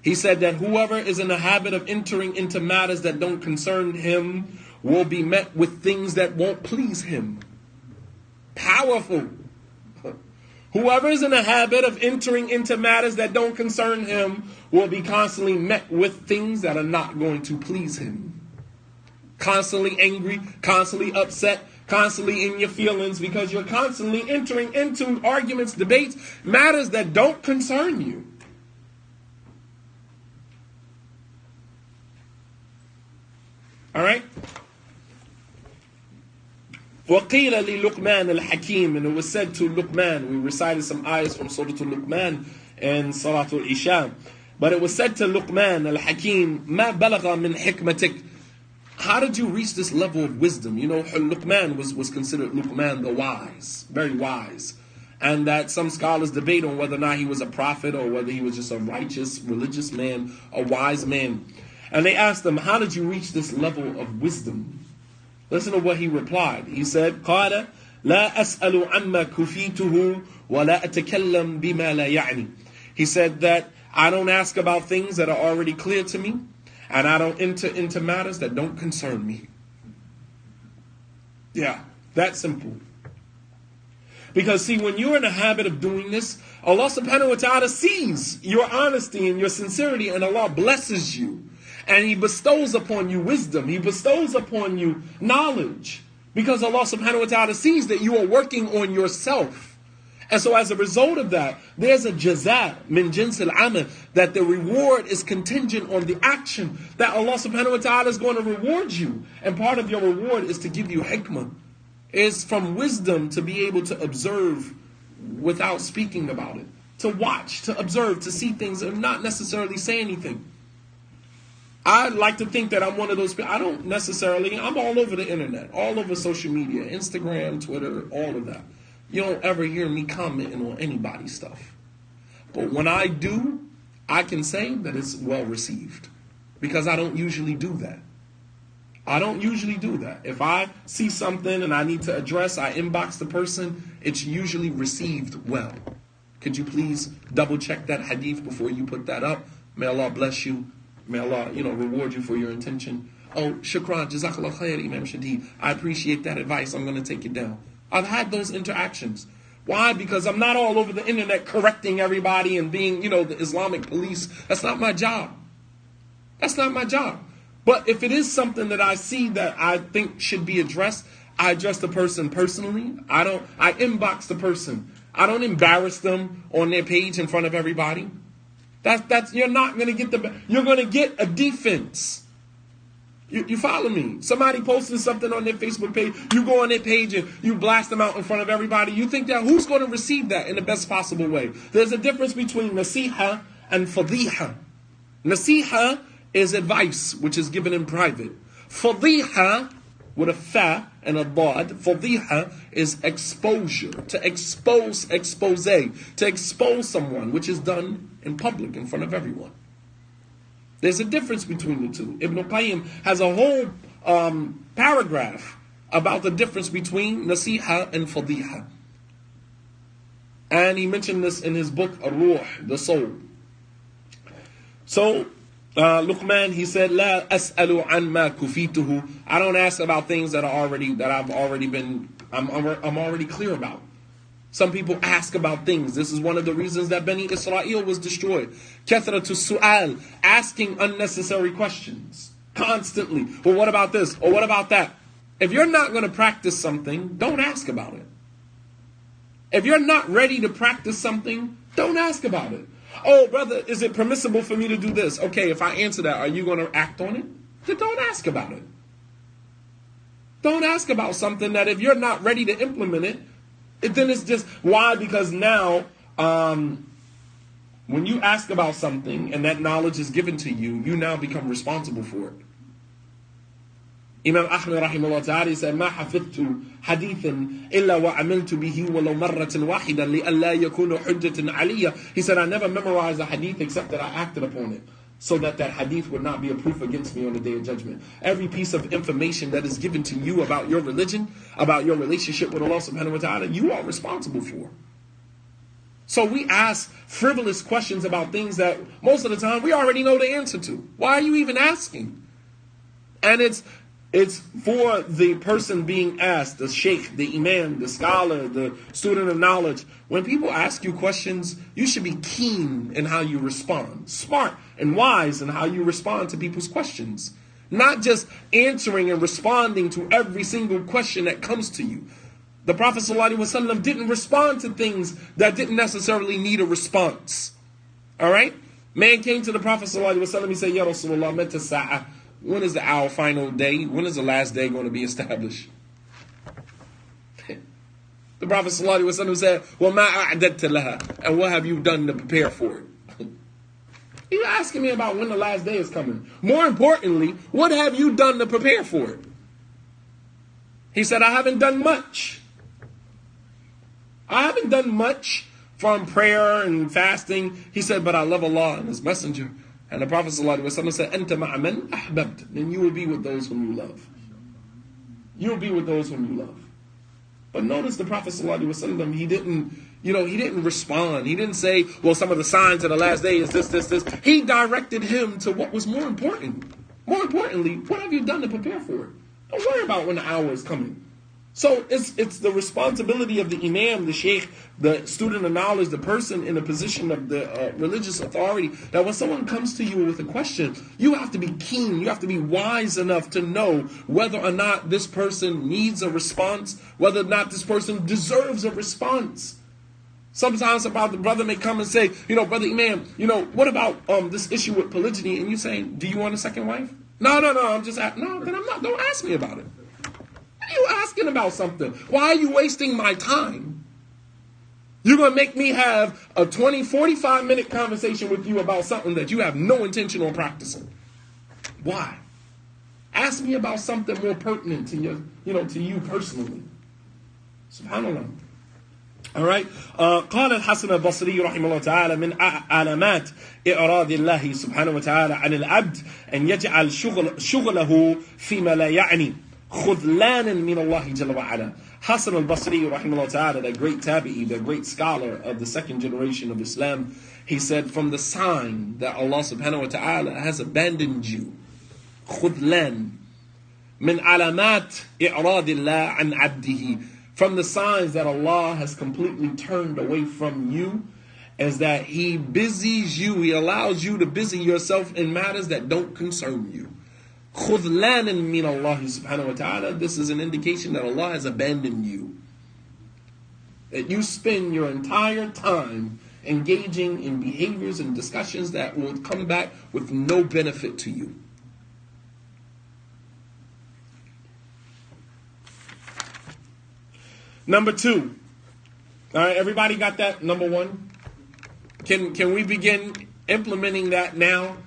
He said that whoever is in the habit of entering into matters that don't concern him will be met with things that won't please him. Powerful. Whoever is in the habit of entering into matters that don't concern him will be constantly met with things that are not going to please him. Constantly angry, constantly upset, constantly in your feelings because you're constantly entering into arguments, debates, matters that don't concern you. All right? وَقِيلَ لِلُقْمَانِ الْحَكِيمِ, and it was said to Luqman, we recited some ayahs from Surah Luqman and Surah Al-Isha, but it was said to Luqman al-Hakim, مَا بَلَغَ مِنْ حِكْمَتِكَ. How did you reach this level of wisdom? You know, Luqman was considered Luqman the wise, very wise. And that some scholars debate on whether or not he was a prophet or whether he was just a righteous, religious man, a wise man. And they asked him, how did you reach this level of wisdom? Listen to what he replied. He said, قال لا أسأل عما كفيته ولا أتكلم بما لا يعني. He said that I don't ask about things that are already clear to me, and I don't enter into matters that don't concern me. Yeah, that simple. Because see, when you're in the habit of doing this, Allah subhanahu wa ta'ala sees your honesty and your sincerity, and Allah blesses you. And He bestows upon you wisdom. He bestows upon you knowledge. Because Allah subhanahu wa ta'ala sees that you are working on yourself. And so as a result of that, there's a jaza min jins al-amal, that the reward is contingent on the action that Allah subhanahu wa ta'ala is going to reward you. And part of your reward is to give you hikmah. Is from wisdom to be able to observe without speaking about it. To watch, to observe, to see things and not necessarily say anything. I like to think that I'm one of those people. I don't necessarily, I'm all over the internet, all over social media, Instagram, Twitter, all of that. You don't ever hear me commenting on anybody's stuff. But when I do, I can say that it's well received. Because I don't usually do that. I don't usually do that. If I see something and I need to address, I inbox the person, it's usually received well. Could you please double check that hadith before you put that up? May Allah bless you. May Allah, reward you for your intention. Oh, shukran, jazakallah khair, Imam Shadeed. I appreciate that advice. I'm going to take it down. I've had those interactions. Why? Because I'm not all over the internet correcting everybody and being, the Islamic police. That's not my job. That's not my job. But if it is something that I see that I think should be addressed, I address the person personally. I inbox the person. I don't embarrass them on their page in front of everybody. That's you're not going to get you're going to get a defense. You follow me? Somebody posted something on their Facebook page. You go on their page and you blast them out in front of everybody. You think that who's going to receive that in the best possible way? There's a difference between nasiha and fadiha. Nasiha is advice, which is given in private. Fadiha, with a fa and a dad, fadiha is exposure, to expose someone, which is done in public, in front of everyone. There's a difference between the two. Ibn Qayyim has a whole paragraph about the difference between nasiha and fadiha. And he mentioned this in his book, Ar-Ruh, the Soul. So, Luqman, he said, "La as'alu an ma kufituhu." I don't ask about things that I'm already clear about. Some people ask about things. This is one of the reasons that Bani Israel was destroyed. Kathratu su'al, asking unnecessary questions constantly. Well, what about this? Or what about that? If you're not going to practice something, don't ask about it. If you're not ready to practice something, don't ask about it. Oh, brother, is it permissible for me to do this? Okay, if I answer that, are you going to act on it? Then don't ask about it. Don't ask about something that if you're not ready to implement it, then it's just, why? Because now, when you ask about something and that knowledge is given to you, you now become responsible for it. Imam Ahmed rahimahullah ta'ala said, "Ma hafidtu hadithan illa wa amiltu bihi walau marratan wahidan li alla yakunu hujjatan aliyya." He said, I never memorized a hadith except that I acted upon it, so that hadith would not be a proof against me on the Day of Judgment. Every piece of information that is given to you about your religion, about your relationship with Allah subhanahu wa ta'ala, you are responsible for. So we ask frivolous questions about things that most of the time we already know the answer to. Why are you even asking? And it's for the person being asked, the sheikh, the imam, the scholar, the student of knowledge. When people ask you questions, you should be keen in how you respond. Smart and wise in how you respond to people's questions. Not just answering and responding to every single question that comes to you. The Prophet ﷺ didn't respond to things that didn't necessarily need a response. Alright? Man came to the Prophet ﷺ, he said, "Ya Rasulullah, mata sa'a." When is our final day? When is the last day going to be established? The Prophet ﷺ said, وَمَا أَعْدَدْتَ لَهَا, and what have you done to prepare for it? He's asking me about when the last day is coming. More importantly, what have you done to prepare for it? He said, I haven't done much. I haven't done much from prayer and fasting. He said, but I love Allah and His Messenger. And the Prophet ﷺ said, "Anta ma'a man ahbabt." Then you will be with those whom you love. You will be with those whom you love. But notice the Prophet ﷺ, he didn't respond. He didn't say, well, some of the signs of the last day is this. He directed him to what was more important. More importantly, what have you done to prepare for it? Don't worry about when the hour is coming. So it's the responsibility of the imam, the sheikh, the student of knowledge, the person in a position of the religious authority, that when someone comes to you with a question, you have to be keen, you have to be wise enough to know whether or not this person needs a response, whether or not this person deserves a response. Sometimes about the brother may come and say, brother imam, what about this issue with polygyny? And you saying, do you want a second wife? No, I'm just no, then I'm not. Don't ask me about it. Why are you asking about something? Why are you wasting my time? You're going to make me have a 20, 45-minute conversation with you about something that you have no intention on practicing. Why? Ask me about something more pertinent to you personally. Subhanallah. All right. قال الحسن البصري رحمه الله تعالى من علامات إعراض الله سبحانه وتعالى عن العبد أن يجعل شغله فيما لا يعني خذلانا من الله جل وعلا. Hassan al-Basri rahimahullah ta'ala, that great tabi'i, that great scholar of the second generation of Islam, he said, from the sign that Allah subhanahu wa ta'ala has abandoned you, خذلان من علامات إعراض الله عن عبده, from the signs that Allah has completely turned away from you, is that He busies you, He allows you to busy yourself in matters that don't concern you. خذلانا من الله سبحانه وتعالى. This is an indication that Allah has abandoned you. That you spend your entire time engaging in behaviors and discussions that will come back with no benefit to you. Number 2. All right, everybody got that? Number 1. Can we begin implementing that now?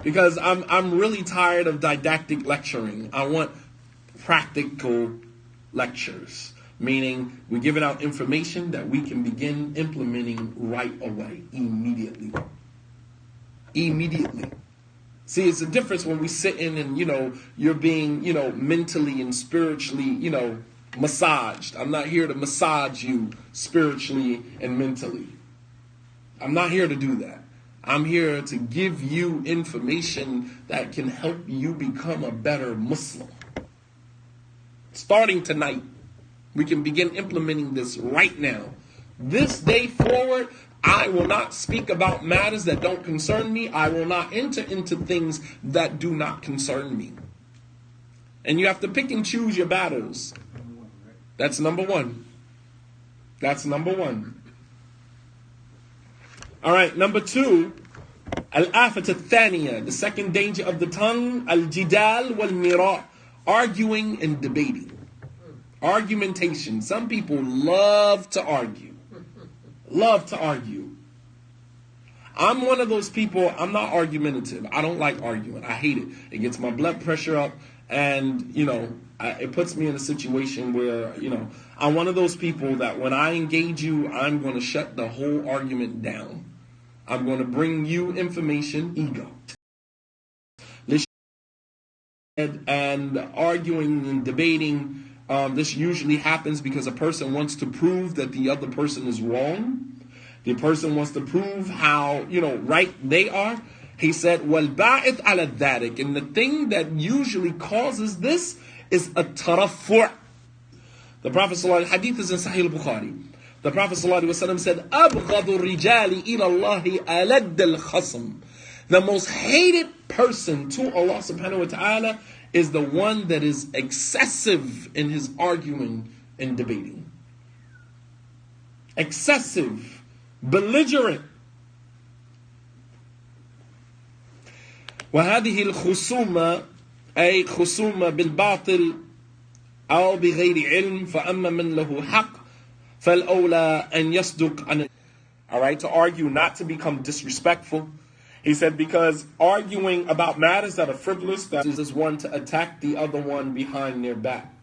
Because I'm really tired of didactic lecturing. I want practical lectures, meaning we're giving out information that we can begin implementing right away, immediately. Immediately. See, it's a difference when we sit in and, you're being, mentally and spiritually, massaged. I'm not here to massage you spiritually and mentally. I'm not here to do that. I'm here to give you information that can help you become a better Muslim. Starting tonight, we can begin implementing this right now. This day forward, I will not speak about matters that don't concern me. I will not enter into things that do not concern me. And you have to pick and choose your battles. That's number 1. That's number 1. All right, number 2, al-afat al-thaniya, the second danger of the tongue, al-jidal wal-mira, arguing and debating. Argumentation. Some people love to argue. Love to argue. I'm one of those people, I'm not argumentative. I don't like arguing. I hate it. It gets my blood pressure up, and, it puts me in a situation where, I'm one of those people that when I engage you, I'm going to shut the whole argument down. I'm going to bring you information, ego. And arguing and debating, this usually happens because a person wants to prove that the other person is wrong. The person wants to prove how, right they are. He said, وَالْبَاعِثْ عَلَى الذَّلِكِ, and the thing that usually causes this is a tarafu'. The Prophet ﷺ, hadith is in Sahih al-Bukhari. The Prophet ﷺ said, أَبْغَضُ الرِّجَالِ إِلَى اللَّهِ أَلَدَّ الْخَصْمِ. The most hated person to Allah subhanahu wa ta'ala is the one that is excessive in his arguing and debating. Excessive, belligerent. وهذه الخصومة أي خصومة بالباطل أو بغير علم فأما من له حق فالأولى أن يصدق عن. All right, to argue, not to become disrespectful. He said, because arguing about matters that are frivolous, that is one to attack the other one behind their back.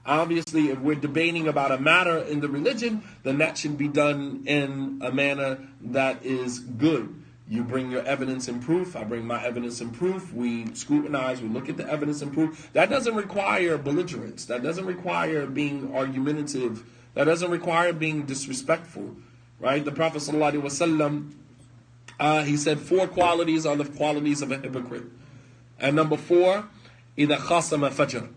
Obviously, if we're debating about a matter in the religion, then that should be done in a manner that is good. You bring your evidence and proof, I bring my evidence and proof, we scrutinize, we look at the evidence and proof. That doesn't require belligerence, that doesn't require being argumentative, that doesn't require being disrespectful, right? The Prophet ﷺ, he said 4 qualities are the qualities of a hypocrite. And number 4, إِذَا خَاصَمَ فَجَرَ,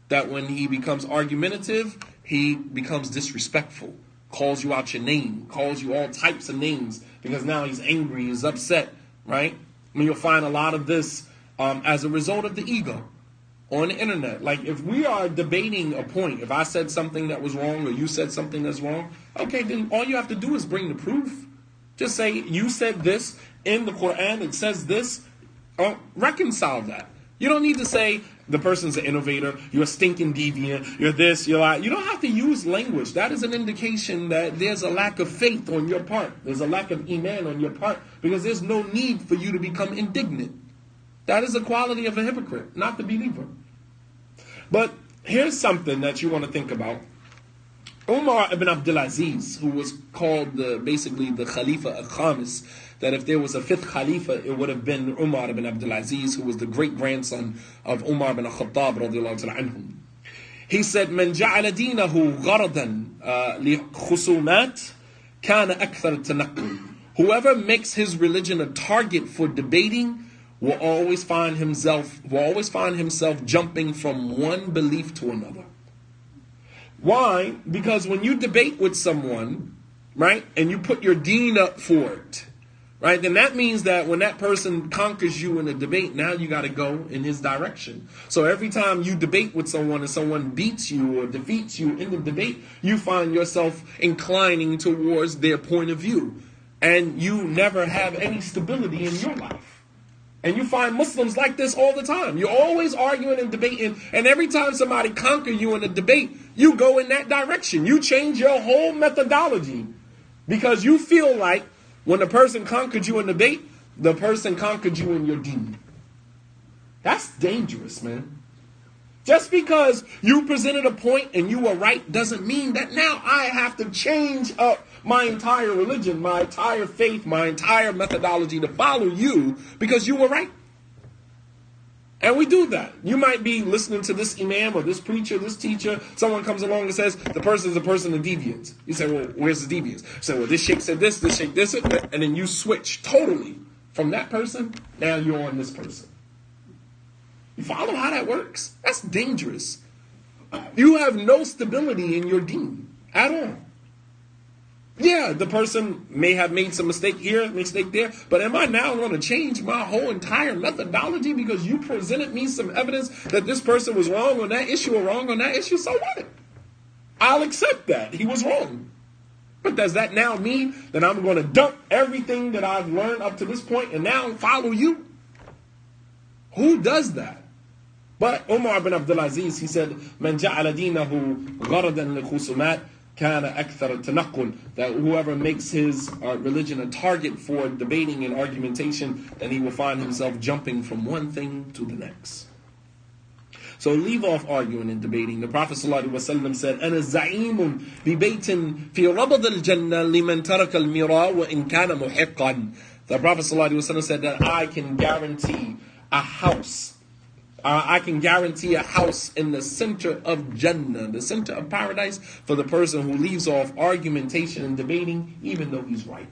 that when he becomes argumentative, he becomes disrespectful, calls you out your name, calls you all types of names because now he's angry, he's upset, right? I mean, you'll find a lot of this as a result of the ego on the internet. Like if we are debating a point, if I said something that was wrong or you said something that's wrong, okay, then all you have to do is bring the proof. Just say, you said this in the Quran, it says this, reconcile that. You don't need to say the person's an innovator, you're a stinking deviant, you're this, you're that. You don't have to use language. That is an indication that there's a lack of faith on your part. There's a lack of iman on your part because there's no need for you to become indignant. That is a quality of a hypocrite, not the believer. But here's something that you want to think about. Umar ibn Abdulaziz, who was called basically the Khalifa al-Khamis, that if there was a fifth Khalifa, it would have been Umar ibn Abdulaziz, who was the great-grandson of Umar ibn Khattab radiallahu ta'ala anhum. He said, "من جعل دينه غرضا لخصومات كان أكثر التنقل." Whoever makes his religion a target for debating will always find himself jumping from one belief to another. Why? Because when you debate with someone, right, and you put your deen up for it, right, then that means that when that person conquers you in a debate, now you got to go in his direction. So every time you debate with someone and someone beats you or defeats you in the debate, you find yourself inclining towards their point of view. And you never have any stability in your life. And you find Muslims like this all the time. You're always arguing and debating, and every time somebody conquers you in a debate, you go in that direction. You change your whole methodology because you feel like when the person conquered you in a debate, the person conquered you in your deen. That's dangerous, man. Just because you presented a point and you were right doesn't mean that now I have to change up my entire religion, my entire faith, my entire methodology to follow you because you were right. And we do that. You might be listening to this imam or this preacher, this teacher. Someone comes along and says, the person is a person of deviance. You say, well, where's the deviance? You say, well, this sheikh said this sheikh this, and then you switch totally from that person. Now you're on this person. You follow how that works? That's dangerous. You have no stability in your deen at all. Yeah, the person may have made some mistake here, mistake there, but am I now going to change my whole entire methodology because you presented me some evidence that this person was wrong on that issue or wrong on that issue? So what? I'll accept that. He was wrong. But does that now mean that I'm going to dump everything that I've learned up to this point and now follow you? Who does that? But Umar ibn Abdulaziz, he said, "Man ja'ala dinahu gharadan likhusumat kana akthar tanaqqul." That whoever makes his religion a target for debating and argumentation, then he will find himself jumping from one thing to the next. So leave off arguing and debating. The Prophet ﷺ said, "Ana za'imun bi baytin fi rabad al-jannah liman taraka al-mira wa in kana muhiqqan." The Prophet ﷺ said that I can guarantee a house. I can guarantee a house in the center of Jannah, the center of paradise, for the person who leaves off argumentation and debating, even though he's right.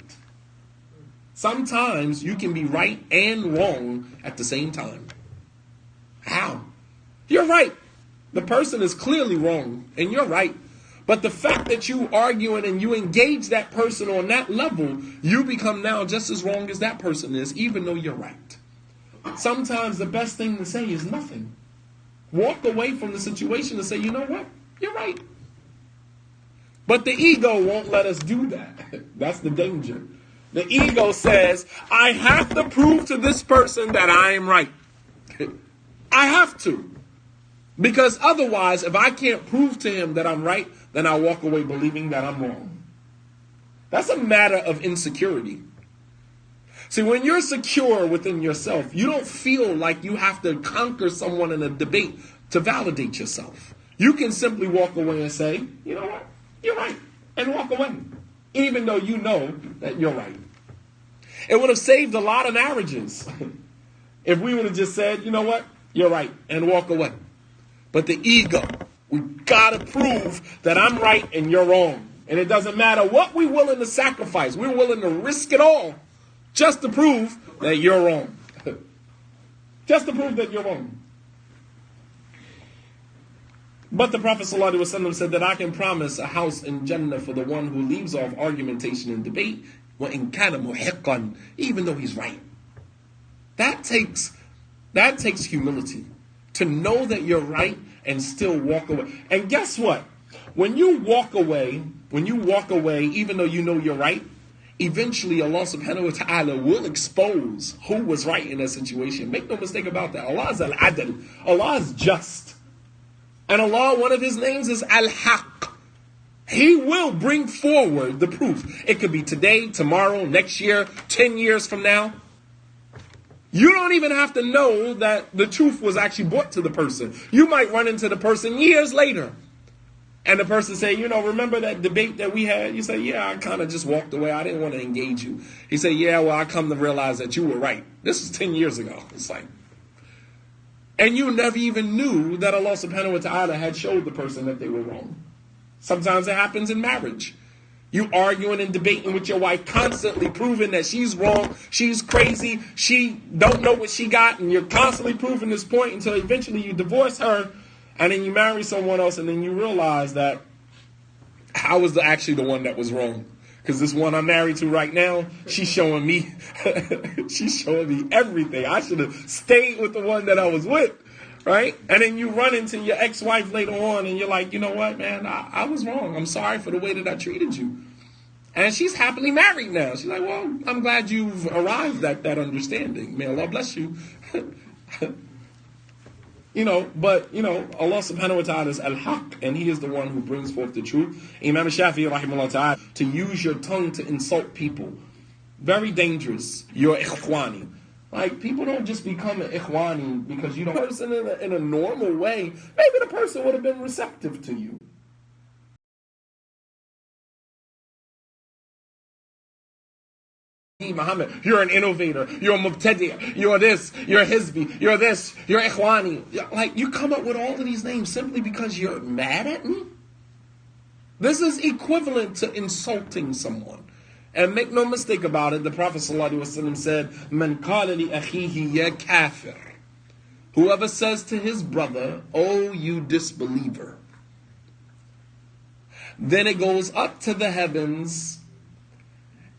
Sometimes you can be right and wrong at the same time. How? You're right. The person is clearly wrong, and you're right. But the fact that you arguing and you engage that person on that level, you become now just as wrong as that person is, even though you're right. Sometimes the best thing to say is nothing. Walk away from the situation and say, you know what? You're right. But the ego won't let us do that. That's the danger. The ego says, I have to prove to this person that I am right. I have to. Because otherwise, if I can't prove to him that I'm right, then I'll walk away believing that I'm wrong. That's a matter of insecurity. See, when you're secure within yourself, you don't feel like you have to conquer someone in a debate to validate yourself. You can simply walk away and say, you know what, you're right, and walk away, even though you know that you're right. It would have saved a lot of marriages if we would have just said, you know what, you're right, and walk away. But the ego, we gotta prove that I'm right and you're wrong. And it doesn't matter what we're willing to sacrifice. We're willing to risk it all just to prove that you're wrong. Just to prove that you're wrong. But the Prophet ﷺ said that I can promise a house in Jannah for the one who leaves off argumentation and debate, وَإِن كَانَ مُحِقًّا, even though he's right. That takes humility, to know that you're right and still walk away. And guess what? When you walk away, even though you know you're right, eventually Allah subhanahu wa ta'ala will expose who was right in that situation. Make no mistake about that. Allah is al-adl. Allah is just. And Allah, one of His names is Al-Haq. He will bring forward the proof. It could be today, tomorrow, next year, 10 years from now. You don't even have to know that the truth was actually brought to the person. You might run into the person years later. And the person say, remember that debate that we had? You say, yeah, I kind of just walked away. I didn't want to engage you. He say, yeah, well, I come to realize that you were right. This was 10 years ago. It's like, and you never even knew that Allah subhanahu wa ta'ala had showed the person that they were wrong. Sometimes it happens in marriage. You arguing and debating with your wife, constantly proving that she's wrong, she's crazy, she don't know what she got, and you're constantly proving this point until eventually you divorce her, and then you marry someone else, and then you realize that I was actually the one that was wrong. Because this one I'm married to right now, she's showing me everything. I should have stayed with the one that I was with, right? And then you run into your ex-wife later on, and you're like, you know what, man, I was wrong. I'm sorry for the way that I treated you. And she's happily married now. She's like, well, I'm glad you've arrived at that understanding. May Allah bless you. But Allah subhanahu wa ta'ala is al-haq, and He is the one who brings forth the truth. Imam Shadeed rahimahullah ta'ala, to use your tongue to insult people, very dangerous. You're ikhwani. Like, people don't just become an ikhwani because you don't person in a normal way. Maybe the person would have been receptive to you. Muhammad, you're an innovator, you're a mubtadi', you're this, you're hizbi, you're this, you're ikhwani. Like, you come up with all of these names simply because you're mad at me? This is equivalent to insulting someone. And make no mistake about it, the Prophet ﷺ said, Man qala li akhihi ya kafir. Whoever says to his brother, oh, you disbeliever. Then it goes up to the heavens,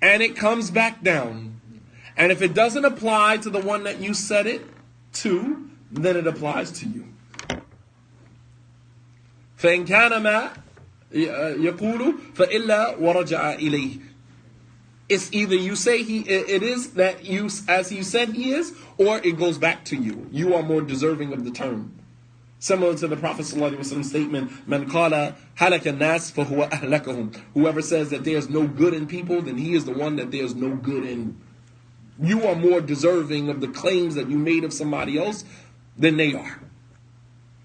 and it comes back down. And if it doesn't apply to the one that you said it to, then it applies to you. فَإِنْ كَانَ مَا يَقُولُ فَإِلَّا وَرَجَعَ إِلَيْهِ. It's either you say it is that you, as he said he is, or it goes back to you. You are more deserving of the term. Similar to the Prophet ﷺ statement, Man qala halaka nas fahuwa ahlakahum. Whoever says that there's no good in people, then he is the one that there's no good in. You are more deserving of the claims that you made of somebody else than they are.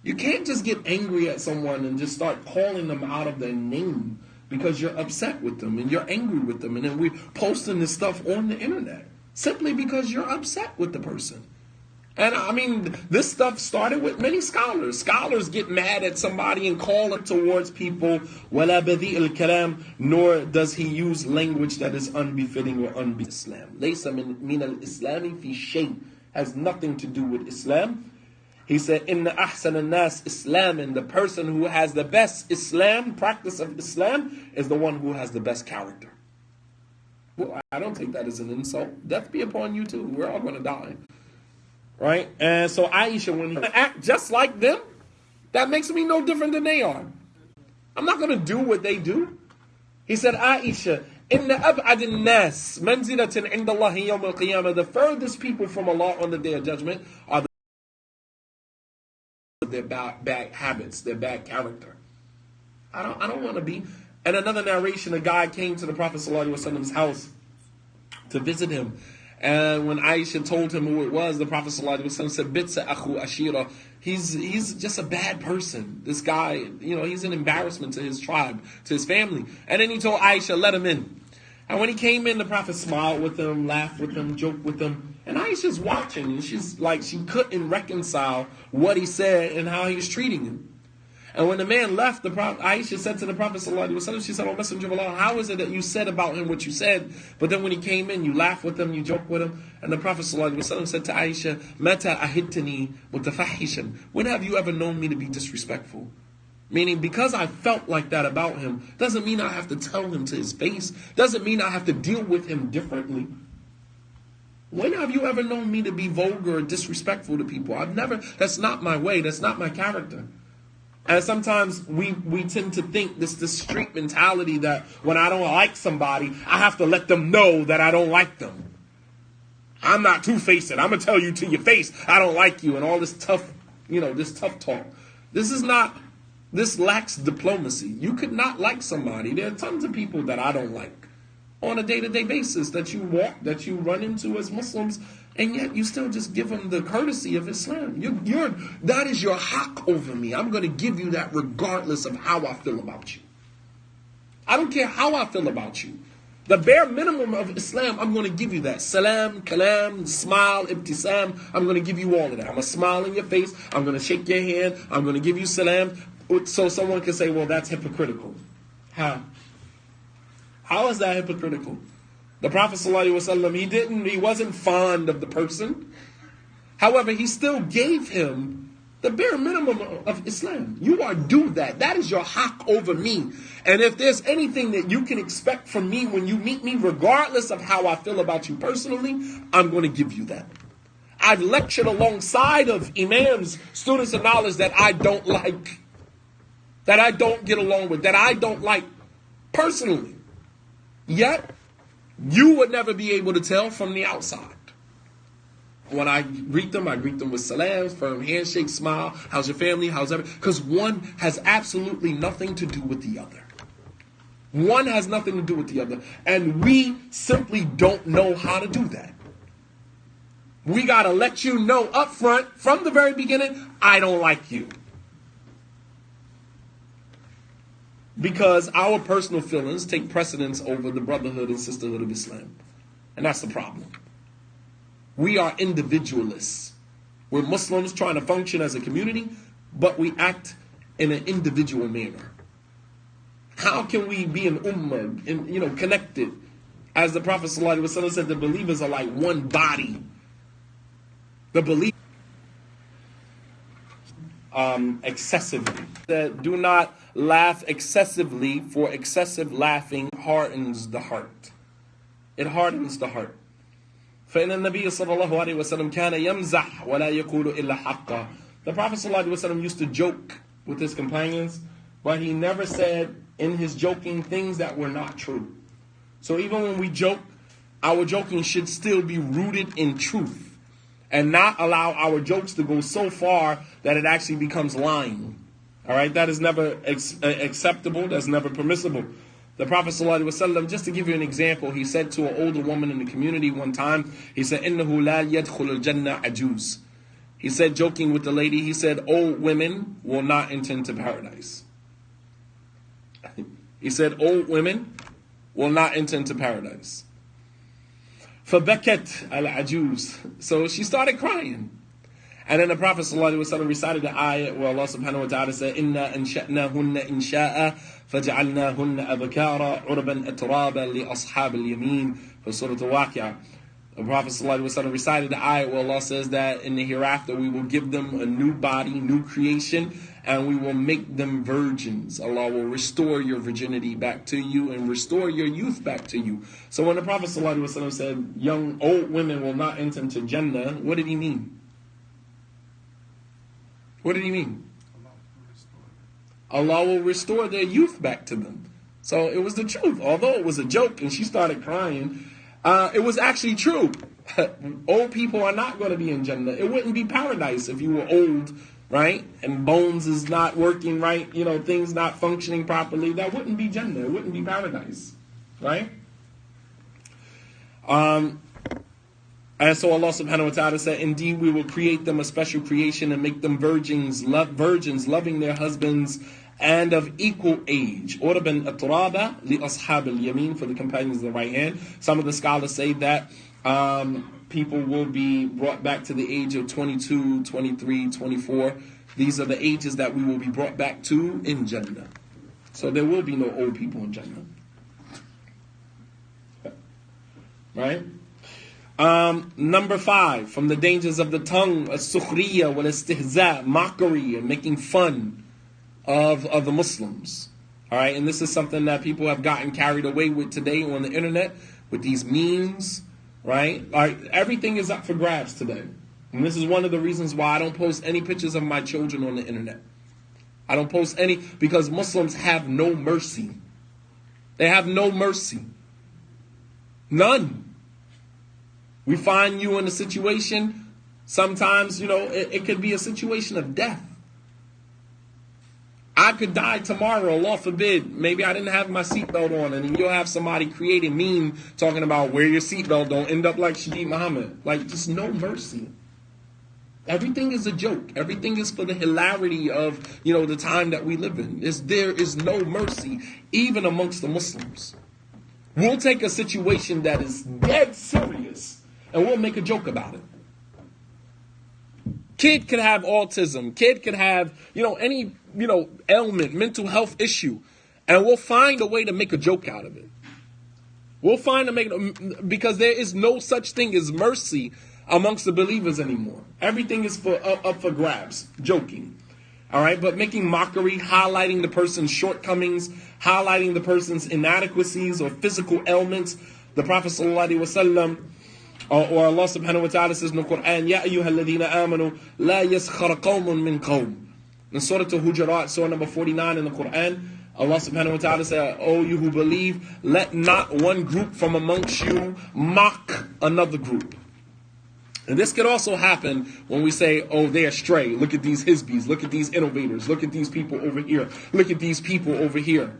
You can't just get angry at someone and just start calling them out of their name because you're upset with them and you're angry with them, and then we're posting this stuff on the internet simply because you're upset with the person. And I mean, this stuff started with many scholars. Scholars get mad at somebody and call it towards people. وَلَا بَذِيء الْكَلَامِ. Nor does he use language that is unbefitting or unbefitting Islam. لَيْسَ مِنَ الْإِسْلَامِ فِي شَيْءٍ. Has nothing to do with Islam. He said, إِنَّ أَحْسَنَ النَّاسِ إِسْلَامٍ. And the person who has the best Islam, practice of Islam, is the one who has the best character. Well, I don't take that as an insult. Death be upon you too. We're all going to die. Right? And so Aisha, when he act just like them, that makes me no different than they are. I'm not going to do what they do. He said, Aisha, Inna ab'adin nas manzilatin inda Allahi yawm al-qiyamah. The furthest people from Allah on the day of judgment are their bad habits, their bad character. I don't want to be. And another narration, a guy came to the Prophet ﷺ's house to visit him. And when Aisha told him who it was, the Prophet ﷺ said, Bitsa akhu ashira. He's just a bad person. This guy, he's an embarrassment to his tribe, to his family. And then he told Aisha, let him in. And when he came in, the Prophet smiled with him, laughed with him, joked with him. And Aisha's watching, and she's like, she couldn't reconcile what he said and how he was treating him. And when the man left, Aisha said to the Prophet ﷺ, she said, oh, Messenger of Allah, how is it that you said about him what you said, but then when he came in, you laughed with him, you joked with him? And the Prophet ﷺ said to Aisha, Mata ahidtani mutafahishan. When have you ever known me to be disrespectful? Meaning, because I felt like that about him, doesn't mean I have to tell him to his face. Doesn't mean I have to deal with him differently. When have you ever known me to be vulgar or disrespectful to people? I've never. That's not my way. That's not my character. And sometimes we tend to think this street mentality that when I don't like somebody, I have to let them know that I don't like them. I'm not two-faced. I'm going to tell you to your face, I don't like you, and all this tough, this tough talk. This lacks diplomacy. You could not like somebody. There are tons of people that I don't like on a day-to-day basis that you run into as Muslims, and yet you still just give them the courtesy of Islam. That is your haqq over me. I'm going to give you that regardless of how I feel about you. I don't care how I feel about you. The bare minimum of Islam, I'm going to give you that. Salam, kalam, smile, ibtisam. I'm going to give you all of that. I'm going to smile in your face. I'm going to shake your hand. I'm going to give you salam. So someone can say, well, that's hypocritical. How? How is that hypocritical? The Prophet ﷺ, he wasn't fond of the person. However, he still gave him the bare minimum of Islam. You are due that. That is your haqq over me. And if there's anything that you can expect from me when you meet me, regardless of how I feel about you personally, I'm going to give you that. I've lectured alongside of imams, students of knowledge that I don't like, that I don't get along with, that I don't like personally. Yet, you would never be able to tell from the outside. When I greet them with salams, firm handshake, smile. How's your family? How's everything? Because one has absolutely nothing to do with the other. One has nothing to do with the other. And we simply don't know how to do that. We got to let you know up front, from the very beginning, I don't like you. Because our personal feelings take precedence over the brotherhood and sisterhood of Islam. And that's the problem. We are individualists. We're Muslims trying to function as a community, but we act in an individual manner. How can we be an ummah, connected? As the Prophet ﷺ said, the believers are like one body. The believers excessively. That do not laugh excessively, for excessive laughing hardens the heart. It hardens the heart. فإن النبي صلى الله عليه وسلم كان يمزح ولا يقول إلا حقا. The Prophet صلى الله عليه وسلم used to joke with his companions, but he never said in his joking things that were not true. So even when we joke, our joking should still be rooted in truth, and not allow our jokes to go so far that it actually becomes lying. All right, that is never acceptable. That's never permissible. The Prophet ﷺ, just to give you an example, he said to an older woman in the community one time, he said, إِنَّهُ لَا يَدْخُلُ الْجَنَّةَ عَجُوزٌ. He said, joking with the lady, he said, old women will not enter into paradise. He said, old women will not enter into paradise. فَبَكَتْ الْعَجُوزُ. So she started crying. And then the Prophet ﷺ recited the ayah where Allah subhanahu wa ta'ala said, إِنَّا أَنشَأْنَاهُنَّ إِنشَاءً فَجَعَلْنَاهُنَّ أَبْكَارًا عُرْبًا أَتْرَابًا لِأَصْحَابِ الْيَمِينِ for Surah Al-Waqi'ah. The Prophet ﷺ recited the ayah where Allah says that in the hereafter we will give them a new body, new creation, and we will make them virgins. Allah will restore your virginity back to you and restore your youth back to you. So when the Prophet ﷺ said old women will not enter into Jannah, what did he mean? What did he mean? Allah will restore their youth back to them. So it was the truth. Although it was a joke and she started crying, it was actually true. Old people are not going to be in Jannah. It wouldn't be paradise if you were old, right? And bones is not working right, things not functioning properly. That wouldn't be Jannah. It wouldn't be paradise, right? And so Allah subhanahu wa ta'ala said, indeed we will create them a special creation and make them virgins, loving their husbands and of equal age. Urban atraba li ashab al-yamin, for the companions of the right hand. Some of the scholars say that people will be brought back to the age of 22, 23, 24. These are the ages that we will be brought back to in Jannah. So there will be no old people in Jannah. Right? Number 5, from the dangers of the tongue, as-sukhriya wal-istihza, mockery and making fun of the Muslims. All right, and this is something that people have gotten carried away with today on the internet with these memes, right? All right, everything is up for grabs today. And this is one of the reasons why I don't post any pictures of my children on the internet. I don't post any because Muslims have no mercy. They have no mercy. None. We find you in a situation, sometimes, it could be a situation of death. I could die tomorrow, Allah forbid. Maybe I didn't have my seatbelt on, and you'll have somebody create a meme talking about wear your seatbelt, don't end up like Shadeed Muhammad. Like, just no mercy. Everything is a joke. Everything is for the hilarity of, the time that we live in. There is no mercy, even amongst the Muslims. We'll take a situation that is dead serious, and we'll make a joke about it. Kid could have autism. Kid could have, any, ailment, mental health issue. And we'll find a way to make a joke out of it. Because there is no such thing as mercy amongst the believers anymore. Everything is up for grabs, joking. All right, but making mockery, highlighting the person's shortcomings, highlighting the person's inadequacies or physical ailments. The Prophet ﷺ, or Allah subhanahu wa ta'ala says in the Quran, Ya ayyuha alladhina amanu, la yaskhara qawmun min qawm. In Surah Al-Hujurat, Surah number 49 in the Quran, Allah subhanahu wa ta'ala says, O you who believe, let not one group from amongst you mock another group. And this could also happen when we say, oh, they're astray. Look at these Hizbis. Look at these innovators. Look at these people over here. Look at these people over here.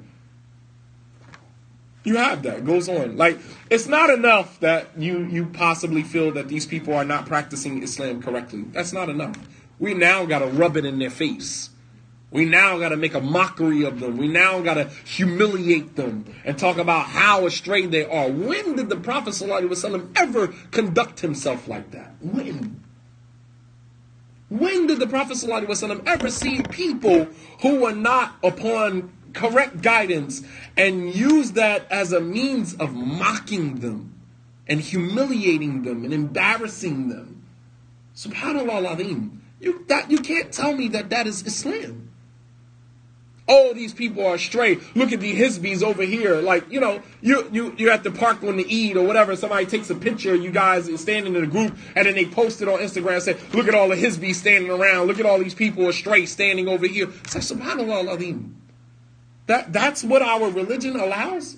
You have that. It goes on. Like, it's not enough that you possibly feel that these people are not practicing Islam correctly. That's not enough. We now got to rub it in their face. We now got to make a mockery of them. We now got to humiliate them and talk about how astray they are. When did the Prophet ﷺ ever conduct himself like that? When? When did the Prophet ﷺ ever see people who were not upon correct guidance and use that as a means of mocking them and humiliating them and embarrassing them? Subhanallah al-Azim. You can't tell me that is Islam. Oh, these people are astray. Look at the Hizbis over here. Like, you're at the park on the Eid or whatever. Somebody takes a picture. You guys are standing in a group, and then they post it on Instagram and say, look at all the Hizbis standing around. Look at all these people astray standing over here. It's like, subhanallah al-azim. That's what our religion allows?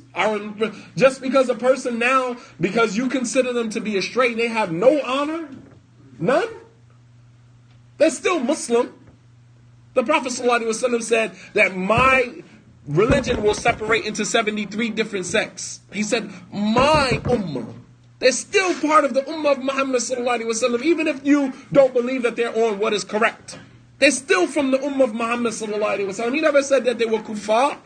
Just because a person now, because you consider them to be astray, they have no honor? None? They're still Muslim. The Prophet ﷺ said that my religion will separate into 73 different sects. He said, my ummah. They're still part of the ummah of Muhammad ﷺ, even if you don't believe that they're on what is correct. They're still from the ummah of Muhammad ﷺ. He never said that they were kuffar.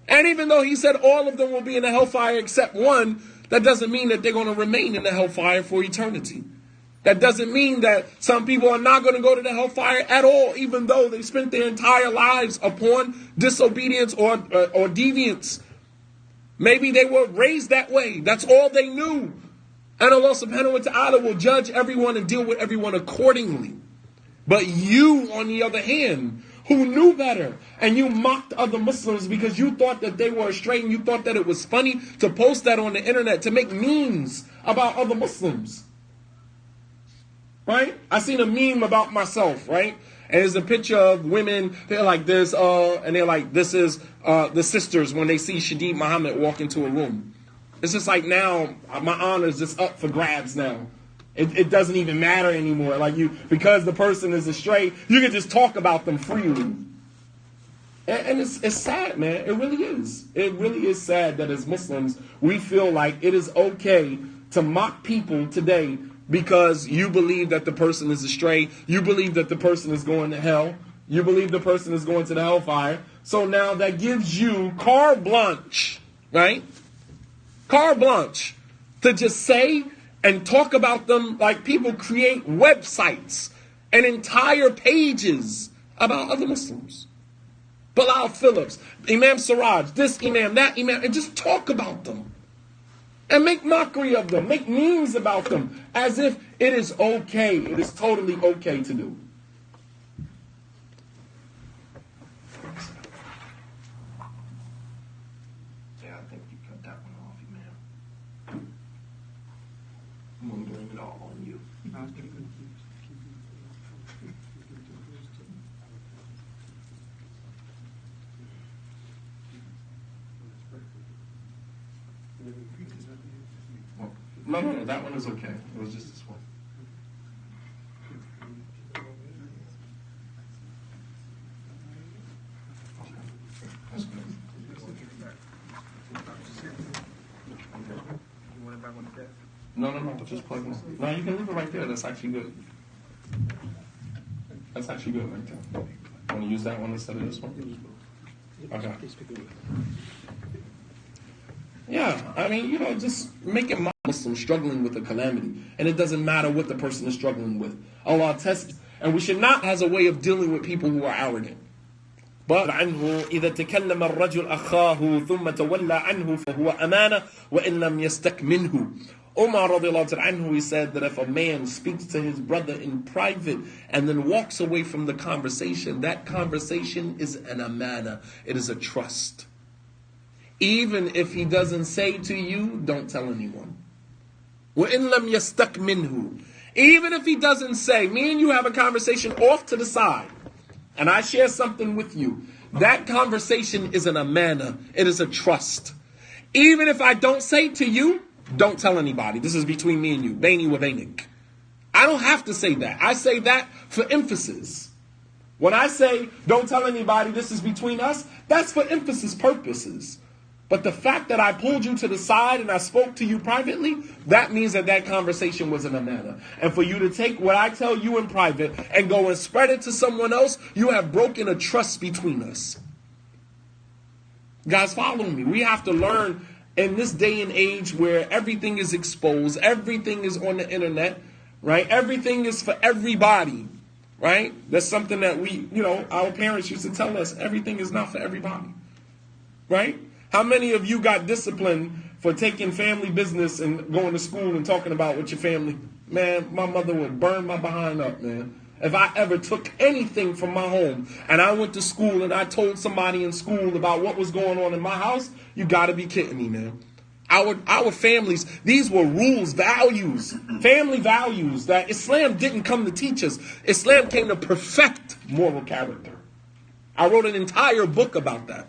And even though he said all of them will be in the hellfire except one, that doesn't mean that they're going to remain in the hellfire for eternity. That doesn't mean that some people are not going to go to the hellfire at all, even though they spent their entire lives upon disobedience or deviance. Maybe they were raised that way. That's all they knew. And Allah subhanahu wa ta'ala will judge everyone and deal with everyone accordingly. But you, on the other hand, who knew better, and you mocked other Muslims because you thought that they were astray and you thought that it was funny to post that on the internet, to make memes about other Muslims. Right? I seen a meme about myself, right? And there's a picture of women, they're like this, and they're like, this is the sisters when they see Shadeed Muhammad walk into a room. It's just like now, my honor is just up for grabs now. It doesn't even matter anymore. Like because the person is astray, you can just talk about them freely. And it's sad, man. It really is. It really is sad that as Muslims, we feel like it is okay to mock people today because you believe that the person is astray. You believe that the person is going to hell. You believe the person is going to the hellfire. So now that gives you carte blanche, right? Carte blanche to just say and talk about them like people create websites and entire pages about other Muslims. Bilal Phillips, Imam Siraj, this Imam, that Imam, and just talk about them. And make mockery of them, make memes about them, as if it is okay, it is totally okay to do. think you cut that one off, man. I'm going to blame it all on you. No, that one is okay. It was just this one. Okay, that's good. You want it back on the desk? No, just plug it in. No, you can leave it right there. That's actually good. That's actually good right there. Want to use that one instead of this one? Okay. Yeah, I mean, just make it Muslim struggling with a calamity. And it doesn't matter what the person is struggling with. Allah tests. And we should not has a way of dealing with people who are arrogant. But عنه إذا تكلم الرجل أخاه ثم تولى عنه فهو أمانة وإن لم يستكمنه. Umar radiallahu anhu, he said that if a man speaks to his brother in private and then walks away from the conversation, that conversation is an amana. It is a trust. Even if he doesn't say to you, don't tell anyone. وَإِن لَمْ يَسْتَكْمِنْهُ. Even if he doesn't say, me and you have a conversation off to the side, and I share something with you, that conversation is an amana. It is a trust. Even if I don't say to you, don't tell anybody. This is between me and you. Baini wa bainik. I don't have to say that. I say that for emphasis. When I say, don't tell anybody, this is between us, that's for emphasis purposes. But the fact that I pulled you to the side and I spoke to you privately, that means that conversation was an amana. And for you to take what I tell you in private and go and spread it to someone else, you have broken a trust between us. Guys, follow me. We have to learn in this day and age where everything is exposed, everything is on the internet, right? Everything is for everybody, right? That's something that our parents used to tell us, everything is not for everybody, right? How many of you got disciplined for taking family business and going to school and talking about with your family? Man, my mother would burn my behind up, man. If I ever took anything from my home and I went to school and I told somebody in school about what was going on in my house, you got to be kidding me, man. Our families, these were rules, values, family values that Islam didn't come to teach us. Islam came to perfect moral character. I wrote an entire book about that.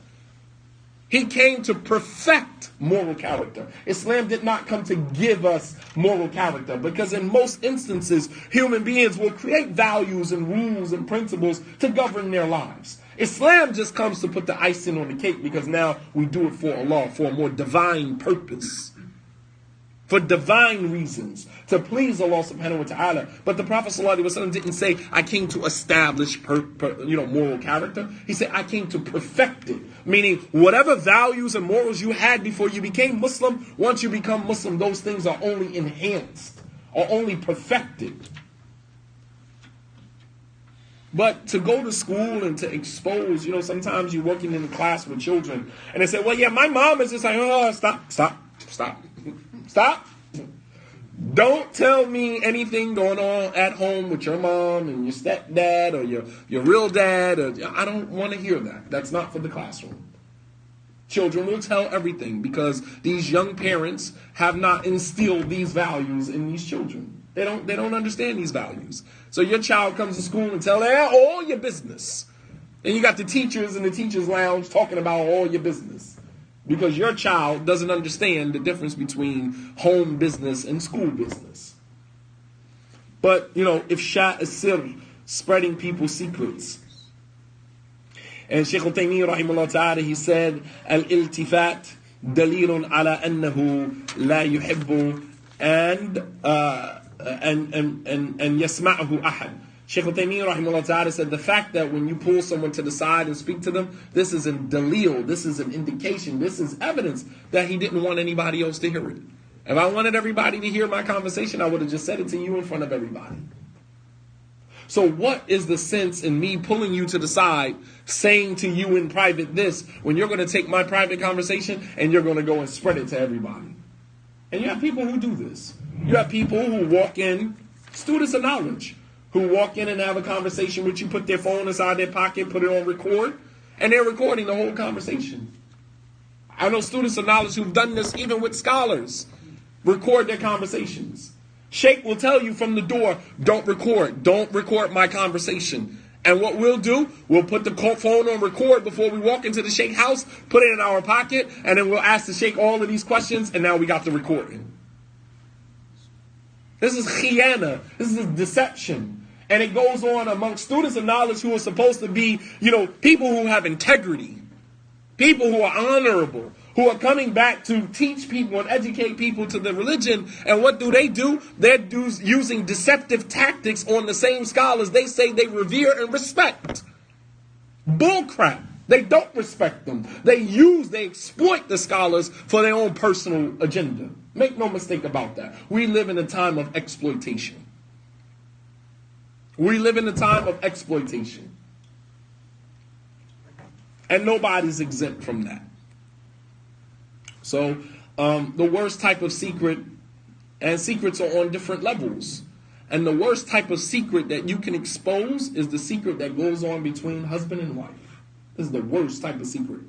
He came to perfect moral character. Islam did not come to give us moral character, because in most instances, human beings will create values and rules and principles to govern their lives. Islam just comes to put the icing on the cake, because now we do it for Allah, for a more divine purpose, for divine reasons, to please Allah subhanahu wa ta'ala. But the Prophet sallallahu alaihi wasallam didn't say, I came to establish moral character. He said, I came to perfect it. Meaning, whatever values and morals you had before you became Muslim, once you become Muslim, those things are only enhanced, or only perfected. But to go to school and to expose, sometimes you're working in the class with children, and they say, well, yeah, my mom is just like, oh, stop. Don't tell me anything going on at home with your mom and your stepdad or your real dad. I don't want to hear that. That's not for the classroom. Children will tell everything, because these young parents have not instilled these values in these children. They don't understand these values. So your child comes to school and tell all your business. And you got the teachers in the teachers' lounge talking about all your business, because your child doesn't understand the difference between home business and school business. But, ifsha as-sir, spreading people's secrets. And Shaykh al-Taymiyyah rahimahullah ta'ala, he said, al-iltifat dalilun ala annahu la yuhibbu and yasma'ahu ahad. Shaykh al-Taymiyyah rahimahullah ta'ala said, the fact that when you pull someone to the side and speak to them, this is a dalil, this is an indication, this is evidence that he didn't want anybody else to hear it. If I wanted everybody to hear my conversation, I would have just said it to you in front of everybody. So what is the sense in me pulling you to the side, saying to you in private this, when you're going to take my private conversation and you're going to go and spread it to everybody? And you have people who do this. You have people who walk in, students of knowledge, who walk in and have a conversation with you, put their phone inside their pocket, put it on record, and they're recording the whole conversation. I know students of knowledge who've done this even with scholars. Record their conversations. Sheikh will tell you from the door, don't record my conversation. And what we'll do, we'll put the phone on record before we walk into the Sheikh house, put it in our pocket, and then we'll ask the Sheikh all of these questions, and now we got the recording. This is khiyana. This is deception. And it goes on amongst students of knowledge who are supposed to be, people who have integrity, people who are honorable, who are coming back to teach people and educate people to the religion. And what do? They're using deceptive tactics on the same scholars they say they revere and respect. Bullcrap. They don't respect them. They exploit the scholars for their own personal agenda. Make no mistake about that. We live in a time of exploitation. We live in a time of exploitation. And nobody's exempt from that. So the worst type of secret, and secrets are on different levels. And the worst type of secret that you can expose is the secret that goes on between husband and wife. This is the worst type of secret.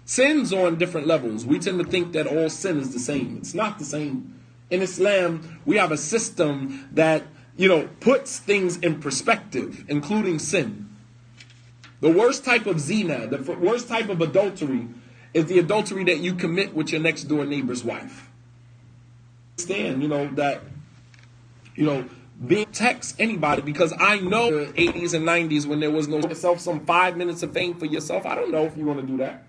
Sin's on different levels. We tend to think that all sin is the same. It's not the same. In Islam, we have a system that, puts things in perspective, including sin. The worst type of zina, the worst type of adultery, is the adultery that you commit with your next door neighbor's wife. Understand, being text anybody, because I know the 80s and 90s when there was no yourself some 5 minutes of fame for yourself. I don't know if you want to do that.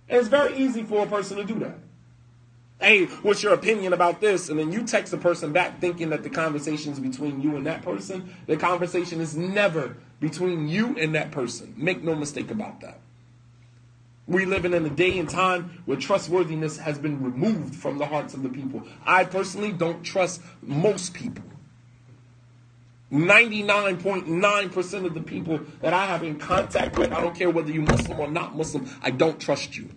And it's very easy for a person to do that. Hey, what's your opinion about this? And then you text the person back thinking that the conversation is between you and that person. The conversation is never between you and that person. Make no mistake about that. We live in a day and time where trustworthiness has been removed from the hearts of the people. I personally don't trust most people. 99.9% of the people that I have in contact with, I don't care whether you're Muslim or not Muslim, I don't trust you.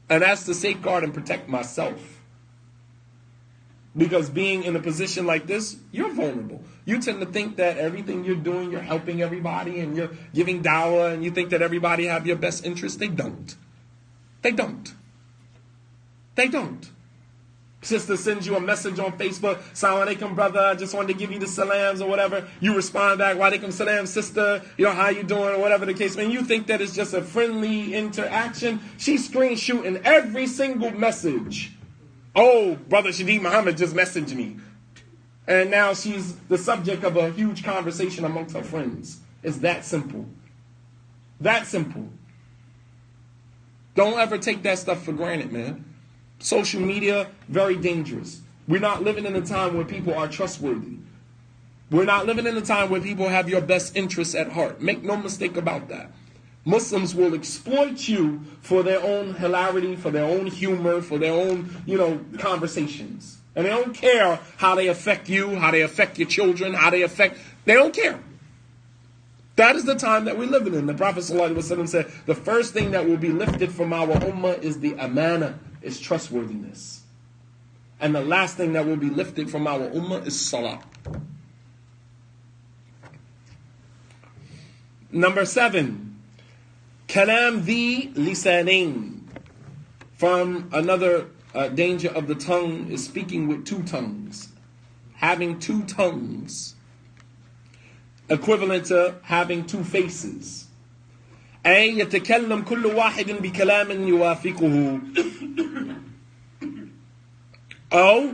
And that's to safeguard and protect myself. Because being in a position like this, you're vulnerable. You tend to think that everything you're doing, you're helping everybody and you're giving dawah and you think that everybody have your best interest. They don't. They don't. They don't. Sister sends you a message on Facebook, Assalamu alaikum, brother, I just wanted to give you the salams or whatever. You respond back, wa alaikum salam, sister, how you doing, or whatever the case may be. You think that it's just a friendly interaction. She's screenshooting every single message. Oh, brother Shadeed Muhammad just messaged me. And now she's the subject of a huge conversation amongst her friends. It's that simple. That simple. Don't ever take that stuff for granted, man. Social media, very dangerous. We're not living in a time where people are trustworthy. We're not living in a time where people have your best interests at heart. Make no mistake about that. Muslims will exploit you for their own hilarity, for their own humor, for their own, conversations. And they don't care how they affect you, how they affect your children, they don't care. That is the time that we're living in. The Prophet ﷺ said, the first thing that will be lifted from our ummah is the amana, is trustworthiness. And the last thing that will be lifted from our ummah is salah. Number 7, kalam dhi lisanain. From another danger of the tongue is speaking with two tongues. Having two tongues. Equivalent to having two faces. أي يتكلم كل واحد بكلام يوافقه أو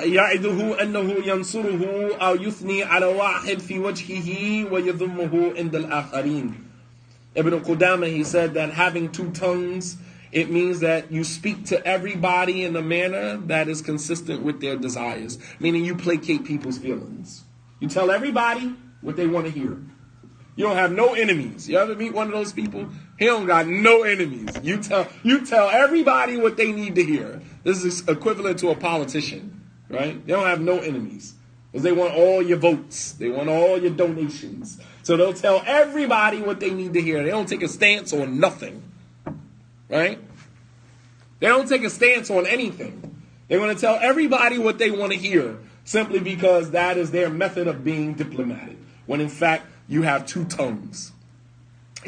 يعده أنه ينصره أو يثني على واحد في وجهه ويذمه عند الآخرين. Ibn Qudamah, he said that having two tongues, it means that you speak to everybody in a manner that is consistent with their desires. Meaning you placate people's feelings. You tell everybody what they want to hear. You don't have no enemies. You ever meet one of those people? He don't got no enemies. You tell everybody what they need to hear. This is equivalent to a politician, right? They don't have no enemies. Because they want all your votes. They want all your donations. So they'll tell everybody what they need to hear. They don't take a stance on nothing. Right? They don't take a stance on anything. They want to tell everybody what they want to hear. Simply because that is their method of being diplomatic. When in fact, you have two tongues.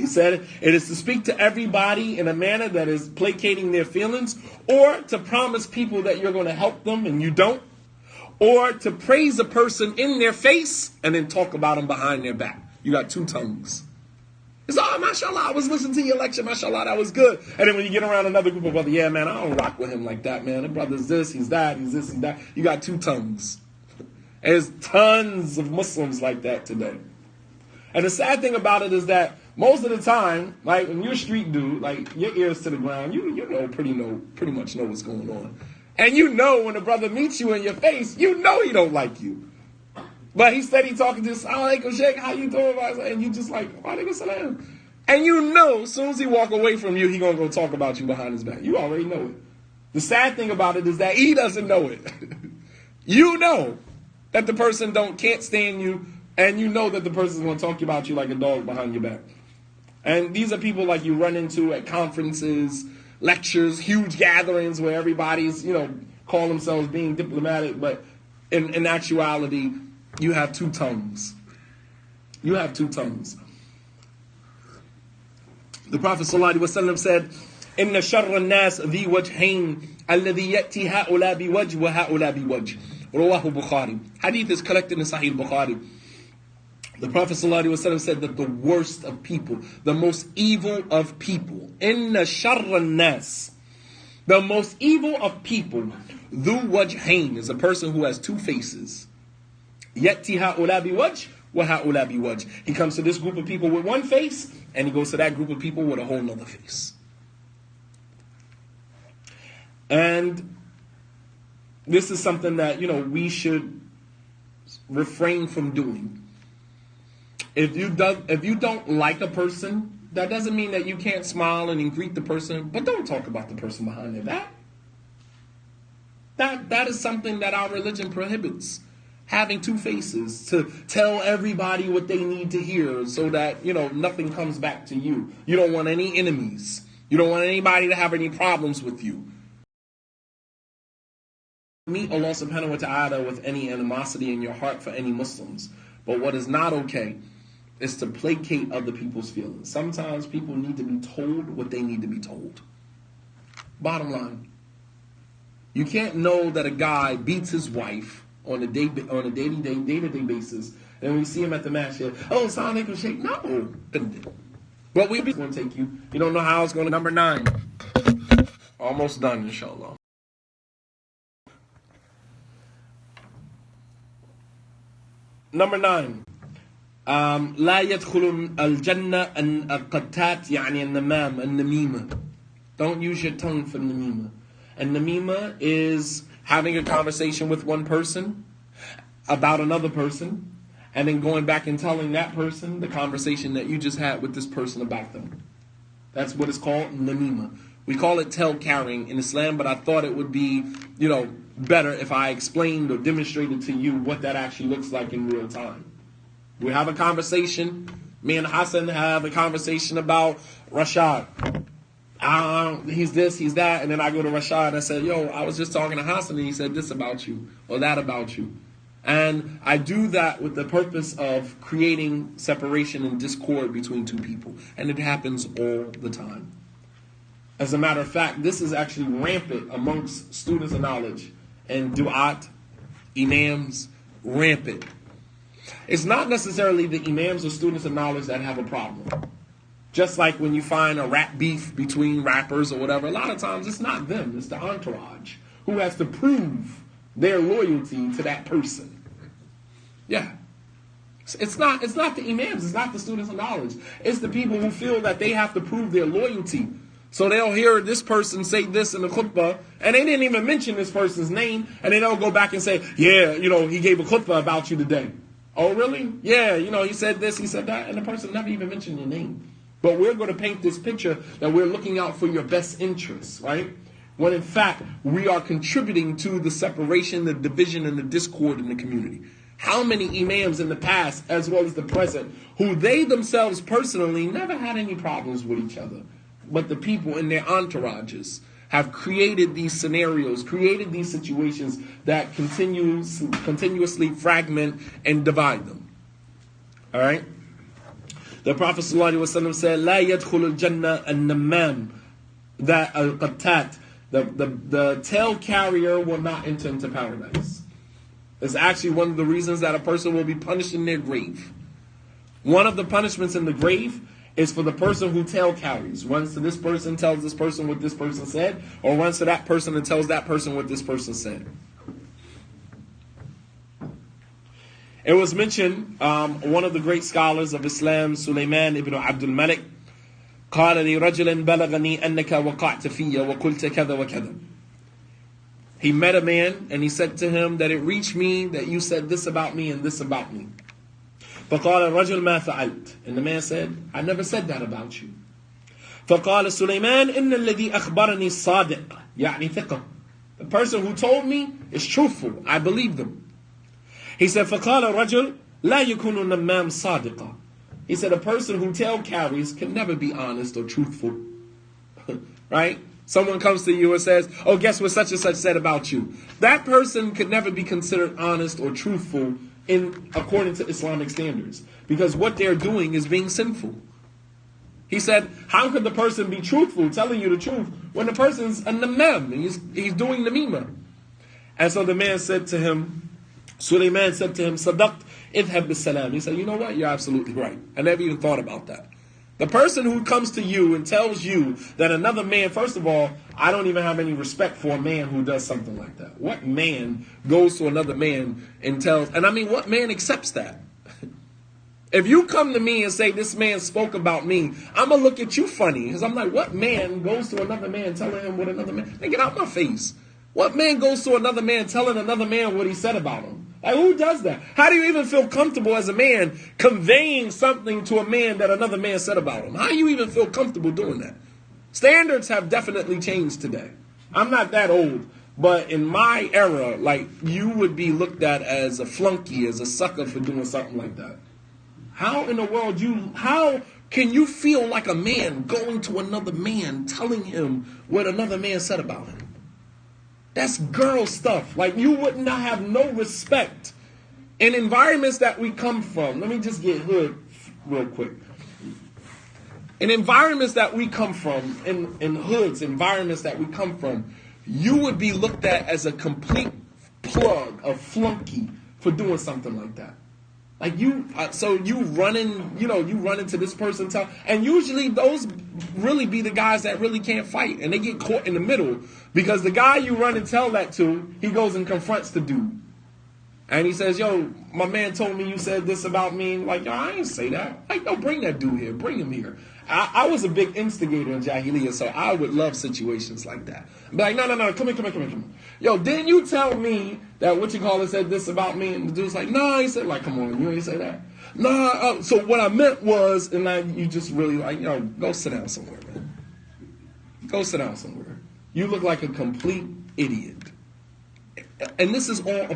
He said it is to speak to everybody in a manner that is placating their feelings, or to promise people that you're going to help them and you don't, or to praise a person in their face and then talk about them behind their back. You got two tongues. It's, oh, mashallah, I was listening to your lecture, mashallah, that was good. And then when you get around another group of brothers, yeah, man, I don't rock with him like that, man. The brother's this, he's that, he's this, he's that. You got two tongues. There's tons of Muslims like that today. And the sad thing about it is that most of the time, like when you're a street dude, like your ears to the ground, you pretty much know what's going on. And you know when a brother meets you in your face, you know he don't like you. But he steady talking to you, Assalamu alaikum, Sheikh, how you doing? And you just like, wa alaikum salam. And you know, as soon as he walk away from you, he gonna go talk about you behind his back. You already know it. The sad thing about it is that he doesn't know it. You know that the person can't stand you, and you know that the person's gonna talk about you like a dog behind your back. And these are people like you run into at conferences, lectures, huge gatherings where everybody's, call themselves being diplomatic, but in actuality, you have two tongues. You have two tongues. The Prophet ﷺ said, إِنَّ شَرَّ النَّاسِ ذِي وَجْهَيْنِ الَّذِي يَأْتِي هَؤُلَاء بِوَجْهِ وَهَؤُلَاء بِوَجْهِ Rawahu Bukhari. Hadith is collected in Sahih Bukhari. The Prophet ﷺ said that the worst of people, the most evil of people, inna sharra nas, the most evil of people, dhu wajhain, is a person who has two faces. Yati ha'ula biwajh wa ha'ula biwajh. He comes to this group of people with one face, and he goes to that group of people with a whole nother face. And this is something that, we should refrain from doing. If you don't like a person, that doesn't mean that you can't smile and greet the person, but don't talk about the person behind their back. That is something that our religion prohibits. Having two faces to tell everybody what they need to hear so that, nothing comes back to you. You don't want any enemies. You don't want anybody to have any problems with you. Meet Allah subhanahu wa ta'ala with any animosity in your heart for any Muslims. But what is not okay is to placate other people's feelings. Sometimes people need to be told what they need to be told. Bottom line. You can't know that a guy beats his wife on a day-to-day basis, and when you see him at the match, oh, Assalamu alaikum, Sheikh. No. But we're going to take you. You don't know how it's going to. Number 9. Almost done, inshallah. Number 9. لا يدخل الجنة القتات يعني النمام النميمة. Don't use your tongue for namima. And namima is having a conversation with one person about another person, and then going back and telling that person the conversation that you just had with this person about them. That's what it's called, namima. We call it tell carrying in Islam, but I thought it would be, better if I explained or demonstrated to you what that actually looks like in real time. We have a conversation. Me and Hassan have a conversation about Rashad. He's this, he's that. And then I go to Rashad and I said, I was just talking to Hassan and he said this about you or that about you. And I do that with the purpose of creating separation and discord between two people. And it happens all the time. As a matter of fact, this is actually rampant amongst students of knowledge and du'at, imams, rampant. It's not necessarily the imams or students of knowledge that have a problem. Just like when you find a rap beef between rappers or whatever, a lot of times it's not them, it's the entourage who has to prove their loyalty to that person. Yeah. It's not the imams, it's not the students of knowledge. It's the people who feel that they have to prove their loyalty. So they'll hear this person say this in the khutbah, and they didn't even mention this person's name, and then they'll go back and say, yeah, he gave a khutbah about you today. Oh, really? Yeah, he said this, he said that, and the person never even mentioned your name. But we're going to paint this picture that we're looking out for your best interests, right? When in fact, we are contributing to the separation, the division, and the discord in the community. How many imams in the past, as well as the present, who they themselves personally never had any problems with each other, but the people in their entourages have created these scenarios, created these situations that continuously fragment and divide them. All right? The Prophet ﷺ said, لا يدخل الجنة النمام, that al-qattat, the tail carrier will not enter into paradise. It's actually one of the reasons that a person will be punished in their grave. One of the punishments in the grave is for the person who tail carries. Runs to this person, tells this person what this person said, or runs to that person and tells that person what this person said. It was mentioned, one of the great scholars of Islam, Sulaiman ibn Abdul Malik, قال لي رجل بلغني أنك وقعت في وقلت كذا وكذا. He met a man and he said to him that it reached me that you said this about me and this about me. فقال الرجل ما فعلت. And the man said, I never said that about you. فقال سليمان إن الذي أخبرني صادق يعني ثقة. The person who told me is truthful. I believe them. He said, فقال الرجل لا يكون النمام صادقا. He said, a person who tail carries can never be honest or truthful. Right? Someone comes to you and says, oh, guess what such and such said about you. That person could never be considered honest or truthful according to Islamic standards. Because what they're doing is being sinful. He said, how could the person be truthful, telling you the truth, when the person's a namam, and he's doing namima? And so the man said to him, Sulaiman said to him, Sadaqt, idhab bis-salam. He said, you know what? You're absolutely right. I never even thought about that. The person who comes to you and tells you that another man, first of all, I don't even have any respect for a man who does something like that. What man goes to another man and tells, and I mean, what man accepts that? If you come to me and say, this man spoke about me, I'm going to look at you funny. Because I'm like, what man goes to another man telling him what another man, hey, get out my face. What man goes to another man telling another man what he said about him? Like, who does that? How do you even feel comfortable as a man conveying something to a man that another man said about him? How do you even feel comfortable doing that? Standards have definitely changed today. I'm not that old, but in my era, like, you would be looked at as a flunky, as a sucker for doing something like that. How in the world how can you feel like a man going to another man telling him what another man said about him? That's girl stuff. Like, you would not have no respect in environments that we come from. Let me just get hood real quick. In environments that we come from, in hoods, environments that we come from, you would be looked at as a complete plug, a flunky for doing something like that. Like so you run into this person, and usually those really be the guys that really can't fight, and they get caught in the middle, because the guy you run and tell that to, he goes and confronts the dude. And he says, yo, my man told me you said this about me. Like, yo, I ain't say that. Like, no, bring that dude here. Bring him here. I was a big instigator in Jahiliyyah, so I would love situations like that. Be like, no, come here. Yo, didn't you tell me that said this about me? And the dude's like, no, he said, like, come on, you ain't say that. No, so what I meant was, and you just really like, yo, go sit down somewhere, man. Go sit down somewhere. You look like a complete idiot. And this is all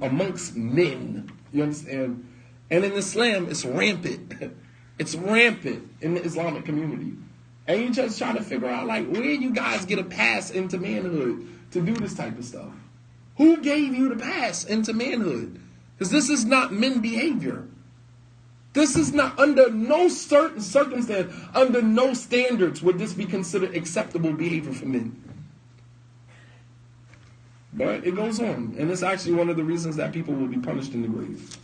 amongst men, you understand? And in Islam, it's rampant. It's rampant in the Islamic community. And you just try to figure out, like, where you guys get a pass into manhood to do this type of stuff? Who gave you the pass into manhood? Because this is not men behavior. This is not, under no certain circumstance, under no standards would this be considered acceptable behavior for men. But it goes on. And it's actually one of the reasons that people will be punished in the grave.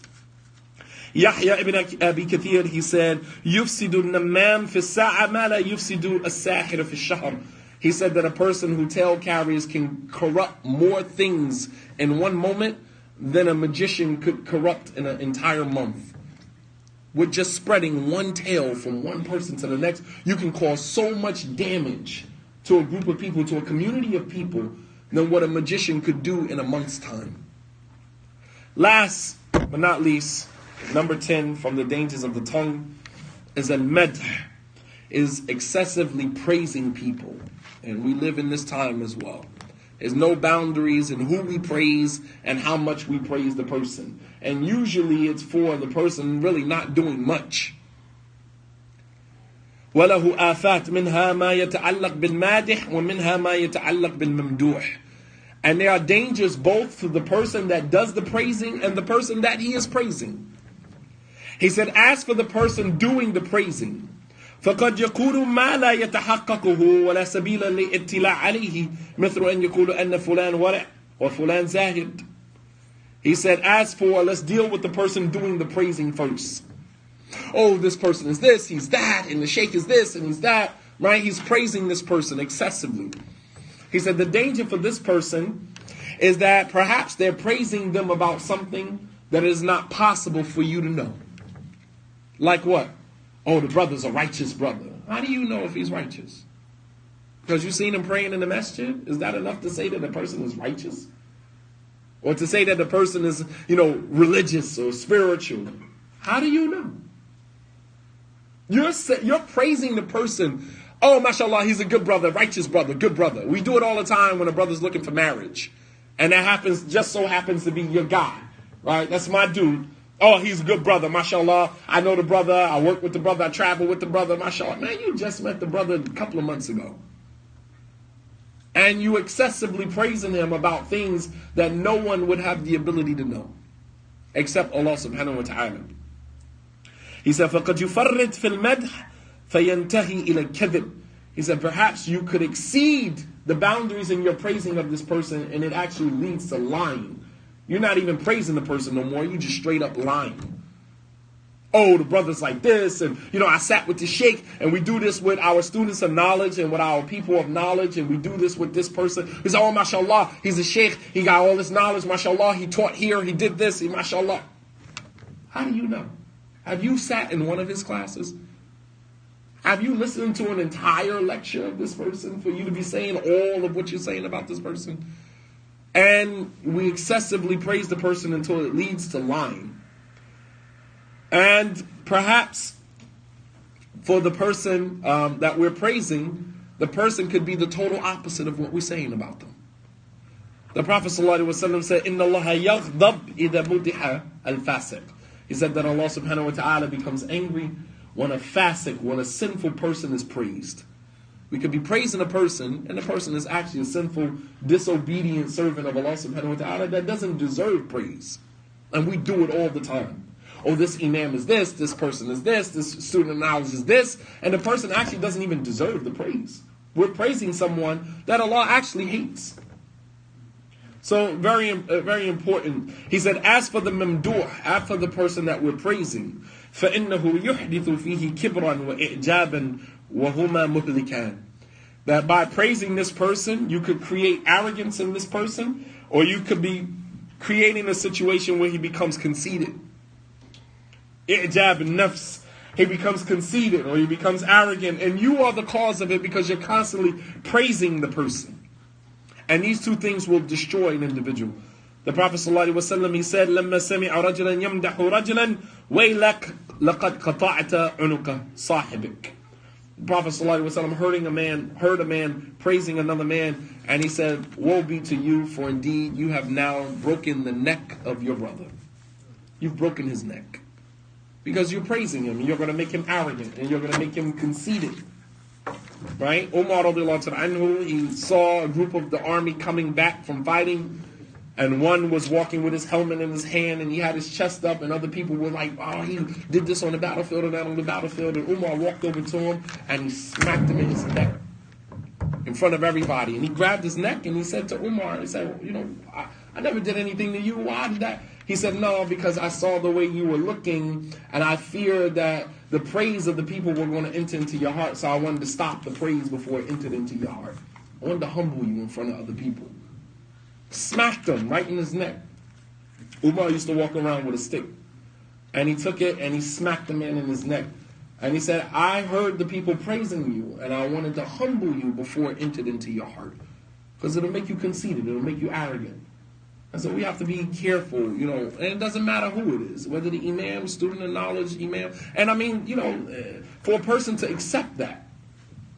Yahya ibn Abi Kathir, he said, يُفْسِدُ النَّمَّامِ فِي السَّاعَةِ مَا لَا يُفْسِدُ السَّاحِرُ فِي الشَّهْرِ. He said that a person who tail carries can corrupt more things in one moment than a magician could corrupt in an entire month. With just spreading one tail from one person to the next, you can cause so much damage to a group of people, to a community of people, than what a magician could do in a month's time. Last but not least, number 10 from the dangers of the tongue is al-madh, is excessively praising people. And we live in this time as well. There's no boundaries in who we praise and how much we praise the person. And usually it's for the person really not doing much. وَلَهُ آفَاتٍ مِنْهَا مَا يَتَعَلَّقْ بِالْمَادِحِ وَمِنْهَا مَا يَتَعَلَّقْ بِالْمَمْدُوحِ. And there are dangers both to the person that does the praising and the person that he is praising. He said, as for the person doing the praising, فقد يقول ما لا يتحققه ولا سبيل للاطلاع عليه مثل أن يقول أن فلان ورع وفلان زاهد. He said, as for, let's deal with the person doing the praising first. Oh, this person is this, he's that, and the sheikh is this, and he's that, right? He's praising this person excessively. He said, the danger for this person is that perhaps they're praising them about something that is not possible for you to know. Like what? Oh, the brother's a righteous brother. How do you know if he's righteous? Because you've seen him praying in the masjid? Is that enough to say that a person is righteous? Or to say that the person is, religious or spiritual? How do you know? You're praising the person. Oh, mashallah, he's a good brother, righteous brother, good brother. We do it all the time when a brother's looking for marriage. And that just so happens to be your guy. Right? That's my dude. Oh, he's a good brother, mashallah. I know the brother. I work with the brother. I travel with the brother, mashallah. Man, you just met the brother a couple of months ago. And you excessively praising him about things that no one would have the ability to know. Except Allah subhanahu wa ta'ala. He said, فَقَدْ يُفَرِّدْ فِي الْمَدْحِ فَيَنْتَهِي إِلَى الْكَذِبِ. He said, perhaps you could exceed the boundaries in your praising of this person and it actually leads to lying. You're not even praising the person no more. You just straight up lying. Oh, the brother's like this, and I sat with the sheikh, and we do this with our students of knowledge and with our people of knowledge, and we do this with this person. He said, oh, mashallah, he's a sheikh, he got all this knowledge, mashallah, he taught here, he did this, mashallah. How do you know? Have you sat in one of his classes? Have you listened to an entire lecture of this person for you to be saying all of what you're saying about this person? And we excessively praise the person until it leads to lying. And perhaps for the person that we're praising, the person could be the total opposite of what we're saying about them. The Prophet ﷺ said, إِنَّ اللَّهَ يَغْضَبْ إِذَا مُدِحَ الْفَاسِقِ. He said that Allah subhanahu wa ta'ala becomes angry when a fasiq, when a sinful person is praised. We could be praising a person, and the person is actually a sinful, disobedient servant of Allah subhanahu wa ta'ala that doesn't deserve praise. And we do it all the time. Oh, this imam is this person is this student of knowledge is this, and the person actually doesn't even deserve the praise. We're praising someone that Allah actually hates. So, very important. He said, as for the mamduh, as for the person that we're praising, فَإِنَّهُ يُحْدِثُ فِيهِ كِبْرًا وَإِعْجَابًا وَهُمَا مُهْلِكَانِ. That by praising this person, you could create arrogance in this person, or you could be creating a situation where he becomes conceited. I'jab nafs, he becomes conceited or he becomes arrogant, and you are the cause of it because you're constantly praising the person. And these two things will destroy an individual. The Prophet ﷺ, he said, لَمَّا سَمِعَ رَجُلًا يَمْدَحُ رَجُلًا وَيْلَكَ لَقَدْ قَطَعْتَ عُنُقَ صَاحِبِكَ. The Prophet ﷺ heard a man praising another man, and he said, woe be to you, for indeed you have now broken the neck of your brother. You've broken his neck. Because you're praising him, and you're going to make him arrogant, and you're going to make him conceited. Right? Umar radiallahu anhu, he saw a group of the army coming back from fighting, and one was walking with his helmet in his hand, and he had his chest up, and other people were like, oh, he did this on the battlefield and that on the battlefield, and Umar walked over to him, and he smacked him in his neck in front of everybody, and he grabbed his neck, and he said to Umar, he said, I never did anything to you, why did that? He said, no, because I saw the way you were looking, and I feared that the praise of the people were going to enter into your heart, so I wanted to stop the praise before it entered into your heart. I wanted to humble you in front of other people. Smacked him right in his neck. Umar used to walk around with a stick, and he took it and he smacked the man in his neck. And he said, I heard the people praising you, and I wanted to humble you before it entered into your heart. Because it'll make you conceited, it'll make you arrogant. And so we have to be careful, and it doesn't matter who it is, whether the imam, student of knowledge, imam. And I mean, for a person to accept that,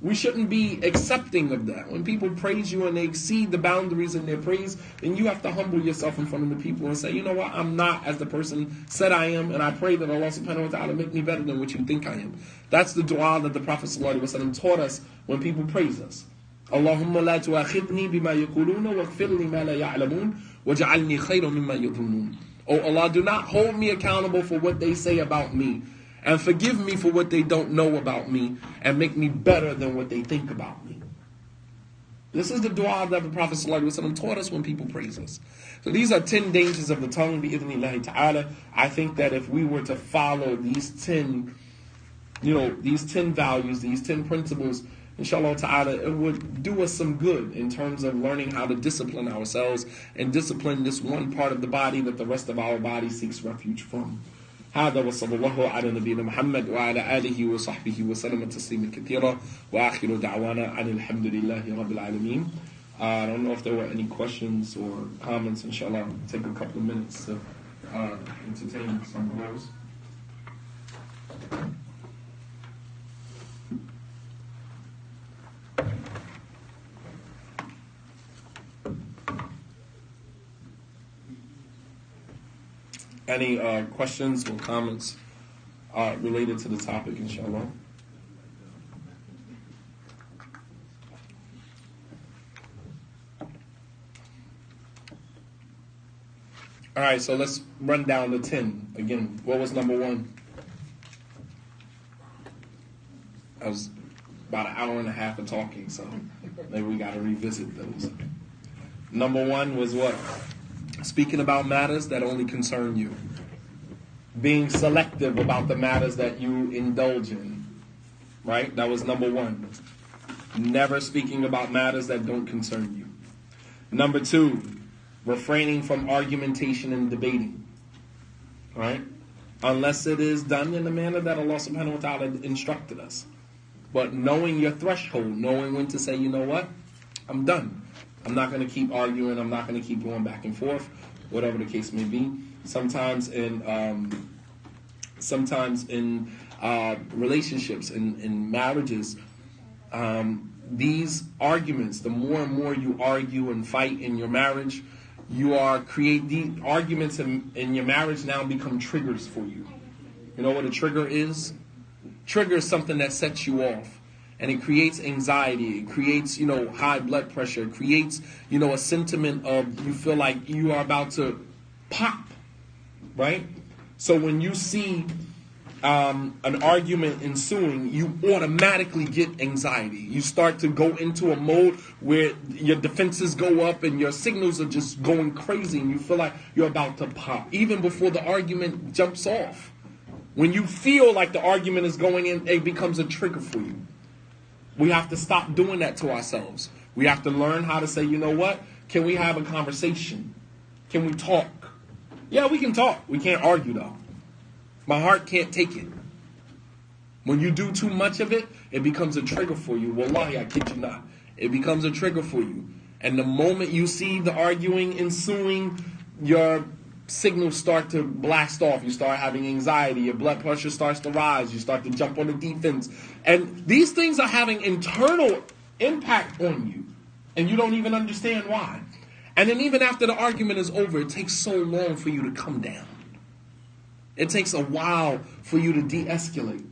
we shouldn't be accepting of that. When people praise you and they exceed the boundaries in their praise, then you have to humble yourself in front of the people and say, you know what, I'm not as the person said I am, and I pray that Allah subhanahu wa ta'ala make me better than what you think I am. That's the dua that the Prophet sallallahu alaihi wasallam taught us when people praise us. Allahumma la tu'akhidni bima yakuluna waghfir li ma la ya'lamun waj'alni khayran mimma yadhunnun. O Allah, do not hold me accountable for what they say about me, and forgive me for what they don't know about me, and make me better than what they think about me. This is the dua that the Prophet ﷺ taught us when people praise us. So these are 10 dangers of the tongue, bi'idhnillahi ta'ala. I think that if we were to follow these 10, these 10 values, these 10 principles, inshallah ta'ala, it would do us some good in terms of learning how to discipline ourselves and discipline this one part of the body that the rest of our body seeks refuge from. هذا وصلى الله على نبينا محمد وعلى آله وصحبه وسلم تسليما كثيرا وآخر دعوانا عن الحمد لله رب العالمين. I don't know if there were any questions or comments. Inshallah, take a couple of minutes to entertain some of those. Any questions or comments related to the topic, inshallah? All right, so let's run down the 10. Again, what was number 1? I was about an hour and a half of talking, so maybe we got to revisit those. Number 1 was what? Speaking about matters that only concern you. Being selective about the matters that you indulge in. Right? That was number 1. Never speaking about matters that don't concern you. Number 2, refraining from argumentation and debating. Right? Unless it is done in the manner that Allah subhanahu wa ta'ala instructed us. But knowing your threshold, knowing when to say, you know what? I'm done. I'm not going to keep arguing. I'm not going to keep going back and forth, whatever the case may be. Sometimes in relationships, in marriages, these arguments, the more and more you argue and fight in your marriage, the arguments in your marriage now become triggers for you. You know what a trigger is? Trigger is something that sets you off. And it creates anxiety. It creates, high blood pressure. It creates, a sentiment of you feel like you are about to pop, right? So when you see an argument ensuing, you automatically get anxiety. You start to go into a mode where your defenses go up and your signals are just going crazy and you feel like you're about to pop, even before the argument jumps off. When you feel like the argument is going in, it becomes a trigger for you. We have to stop doing that to ourselves. We have to learn how to say, you know what? Can we have a conversation? Can we talk? Yeah, we can talk. We can't argue, though. My heart can't take it. When you do too much of it, it becomes a trigger for you. Wallahi, I kid you not. It becomes a trigger for you. And the moment you see the arguing ensuing, your signals start to blast off. You start having anxiety. Your blood pressure starts to rise. You start to jump on the defense. And these things are having internal impact on you. And you don't even understand why. And then even after the argument is over, it takes so long for you to come down. It takes a while for you to de-escalate.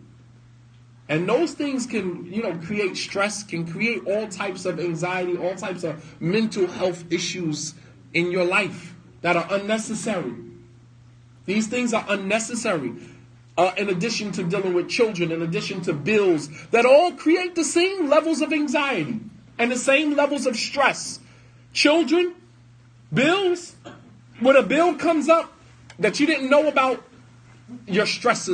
And those things can, create stress, can create all types of anxiety, all types of mental health issues in your life that are unnecessary. These things are unnecessary. In addition to dealing with children, in addition to bills, that all create the same levels of anxiety and the same levels of stress. Children, bills, when a bill comes up that you didn't know about, your stress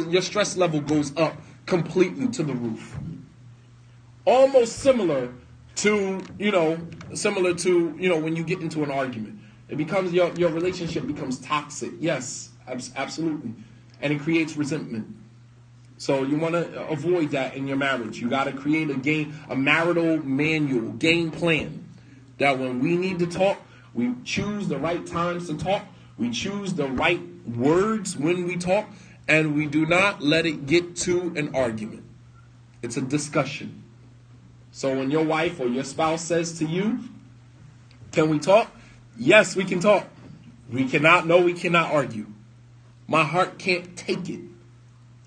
level goes up completely to the roof. Almost similar to when you get into an argument. It becomes your relationship becomes toxic. Yes, absolutely. And it creates resentment. So you want to avoid that in your marriage. You got to create a marital manual, game plan. That when we need to talk, we choose the right times to talk. We choose the right words when we talk. And we do not let it get to an argument. It's a discussion. So when your wife or your spouse says to you, can we talk? Yes, we can talk. We cannot argue. My heart can't take it.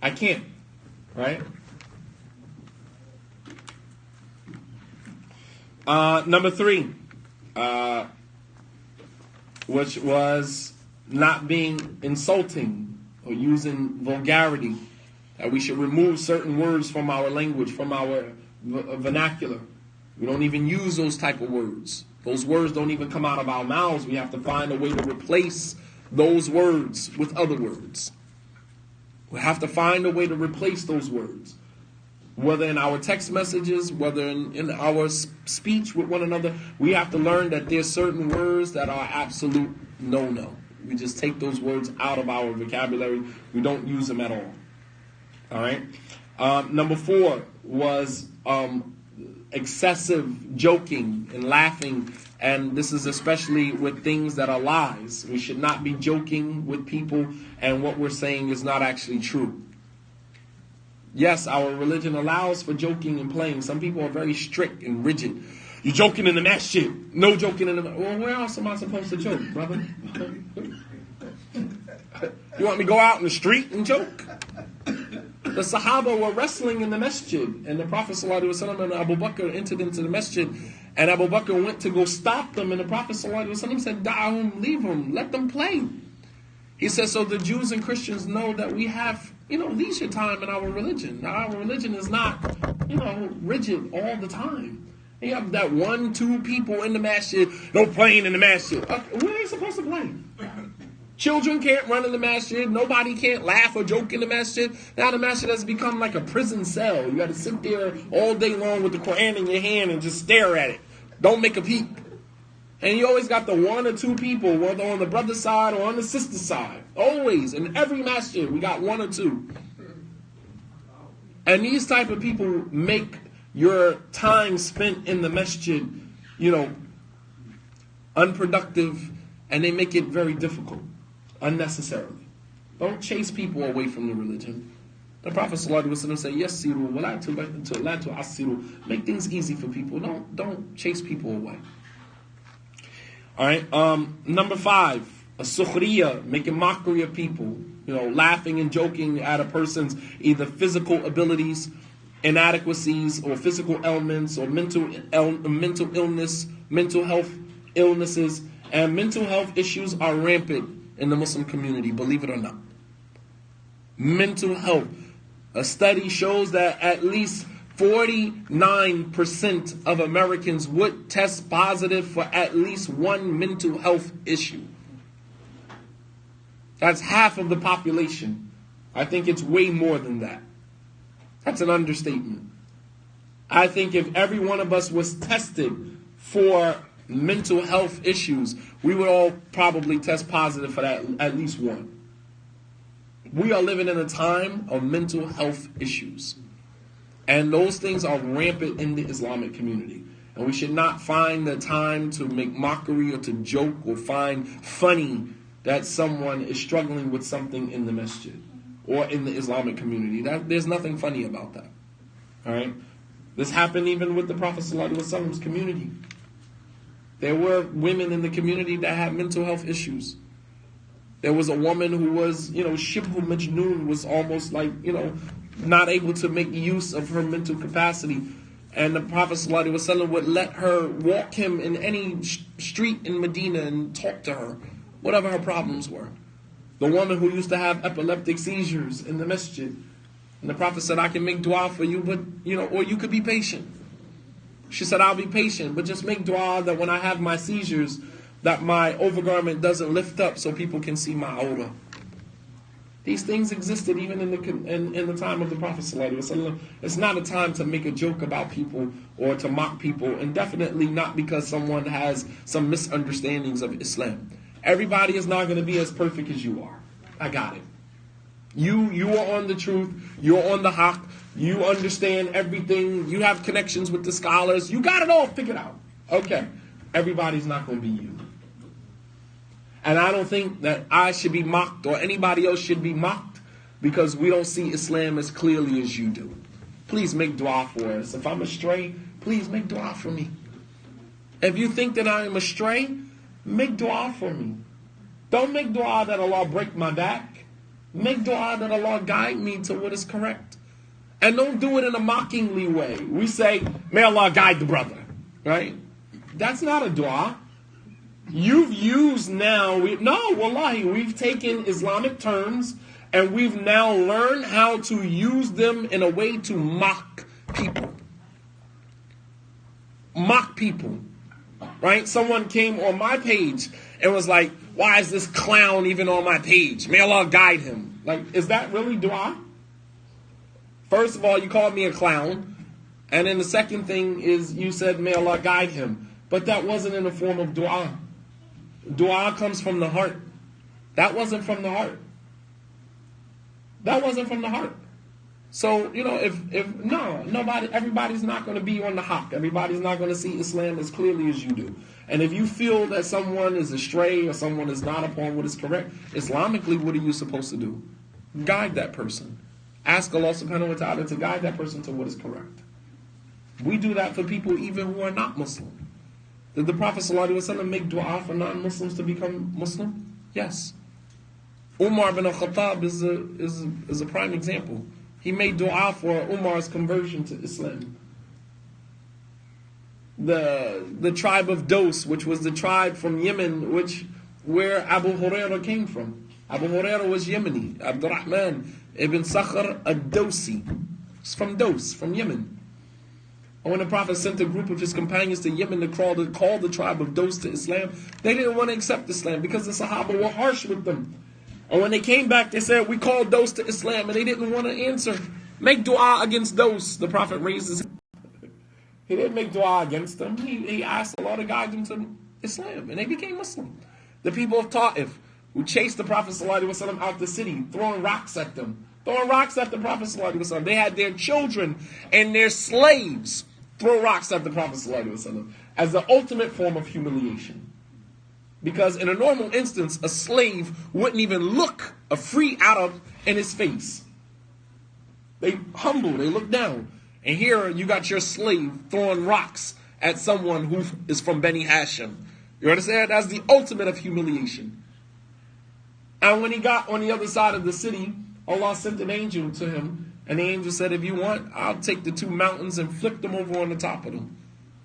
I can't. Right? Number 3, which was not being insulting or using vulgarity, that we should remove certain words from our language, from our vernacular. We don't even use those type of words. Those words don't even come out of our mouths. We have to find a way to replace those words with other words. We have to find a way to replace those words. Whether in our text messages, whether in our speech with one another, we have to learn that there's certain words that are absolute no-no. We just take those words out of our vocabulary. We don't use them at all. All right? Number 4 was excessive joking and laughing. And this is especially with things that are lies. We should not be joking with people and what we're saying is not actually true. Yes, our religion allows for joking and playing. Some people are very strict and rigid. You're joking in the masjid. No joking in the masjid. Well, where else am I supposed to joke, brother? You want me to go out in the street and joke? The Sahaba were wrestling in the masjid, and the Prophet ﷺ and Abu Bakr entered into the masjid, and Abu Bakr went to go stop them, and the Prophet ﷺ said, Da'ahum, leave them, let them play. He says, so the Jews and Christians know that we have, leisure time in our religion. Now, our religion is not, rigid all the time. You have that 1-2 people in the masjid, no playing in the masjid. Where are they supposed to play? Children can't run in the masjid. Nobody can't laugh or joke in the masjid. Now the masjid has become like a prison cell. You got to sit there all day long with the Quran in your hand and just stare at it. Don't make a peep. And you always got the 1 or 2 people, whether on the brother side or on the sister side. Always. In every masjid, we got 1 or 2. And these type of people make your time spent in the masjid, unproductive, and they make it very difficult. Unnecessarily. Don't chase people away from the religion. The Prophet ﷺ said, Yassiru wa la tu'assiru. Make things easy for people. Don't chase people away. Alright, number 5, a sukhriya, making mockery of people. Laughing and joking at a person's either physical abilities, inadequacies, or physical ailments, or mental illness, mental health illnesses. And mental health issues are rampant in the Muslim community, believe it or not. Mental health. A study shows that at least 49% of Americans would test positive for at least one mental health issue. That's half of the population. I think it's way more than that. That's an understatement. I think if every one of us was tested for mental health issues, we would all probably test positive for that, at least one. We are living in a time of mental health issues. And those things are rampant in the Islamic community. And we should not find the time to make mockery or to joke or find funny that someone is struggling with something in the masjid or in the Islamic community. There's nothing funny about that. All right? This happened even with the Prophet ﷺ's community. There were women in the community that had mental health issues. There was a woman who was, shibhu majnoon, was almost like, not able to make use of her mental capacity. And the Prophet ﷺ would let her walk him in any street in Medina and talk to her, whatever her problems were. The woman who used to have epileptic seizures in the masjid. And the Prophet said, I can make dua for you, but, or you could be patient. She said, I'll be patient, but just make dua that when I have my seizures, that my overgarment doesn't lift up so people can see my aura. These things existed even in the time of the Prophet ﷺ. It's not a time to make a joke about people or to mock people, and definitely not because someone has some misunderstandings of Islam. Everybody is not going to be as perfect as you are. I got it. You are on the truth. You're on the haqq. You understand everything. You have connections with the scholars. You got it all figured out. Okay. Everybody's not going to be you. And I don't think that I should be mocked or anybody else should be mocked because we don't see Islam as clearly as you do. Please make dua for us. If I'm astray, please make dua for me. If you think that I am astray, make dua for me. Don't make dua that Allah break my back. Make dua that Allah guide me to what is correct. And don't do it in a mockingly way. We say, may Allah guide the brother. Right? That's not a dua. You've used now, wallahi, we've taken Islamic terms and we've now learned how to use them in a way to mock people. Mock people. Right? Someone came on my page and was like, why is this clown even on my page? May Allah guide him. Like, is that really dua? First of all, you called me a clown. And then the second thing is you said, may Allah guide him. But that wasn't in the form of dua. Dua comes from the heart. That wasn't from the heart. That wasn't from the heart. So, everybody's not going to be on the hawk. Everybody's not going to see Islam as clearly as you do. And if you feel that someone is astray or someone is not upon what is correct, Islamically, what are you supposed to do? Guide that person. Ask Allah subhanahu wa ta'ala to guide that person to what is correct. We do that for people even who are not Muslim. Did the Prophet ﷺ make dua for non-Muslims to become Muslim? Yes. Umar bin al-Khattab is a prime example. He made dua for Umar's conversion to Islam. The tribe of Dos, which was the tribe from Yemen, where Abu Hurairah came from. Abu Hurairah was Yemeni. Abdurrahman ibn Sakhr ad-Dosi. It's from Dos, from Yemen. And when the Prophet sent a group of his companions to Yemen to call the tribe of Dos to Islam, they didn't want to accept Islam because the Sahaba were harsh with them. And when they came back, they said, we called Dos to Islam, and they didn't want to answer. Make dua against Dos. The Prophet raised his hand. He didn't make dua against them. He asked Allah to guide them to Islam, and they became Muslim. The people of Ta'if, who chased the Prophet ﷺ out the city, throwing rocks at them. Throwing rocks at the Prophet ﷺ. They had their children and their slaves throw rocks at the Prophet ﷺ as the ultimate form of humiliation. Because in a normal instance, a slave wouldn't even look a free Arab in his face. They humble, they look down. And here you got your slave throwing rocks at someone who is from Beni Hashim. You understand? That's the ultimate of humiliation. And when he got on the other side of the city, Allah sent an angel to him. And the angel said, if you want, I'll take the two mountains and flip them over on the top of them.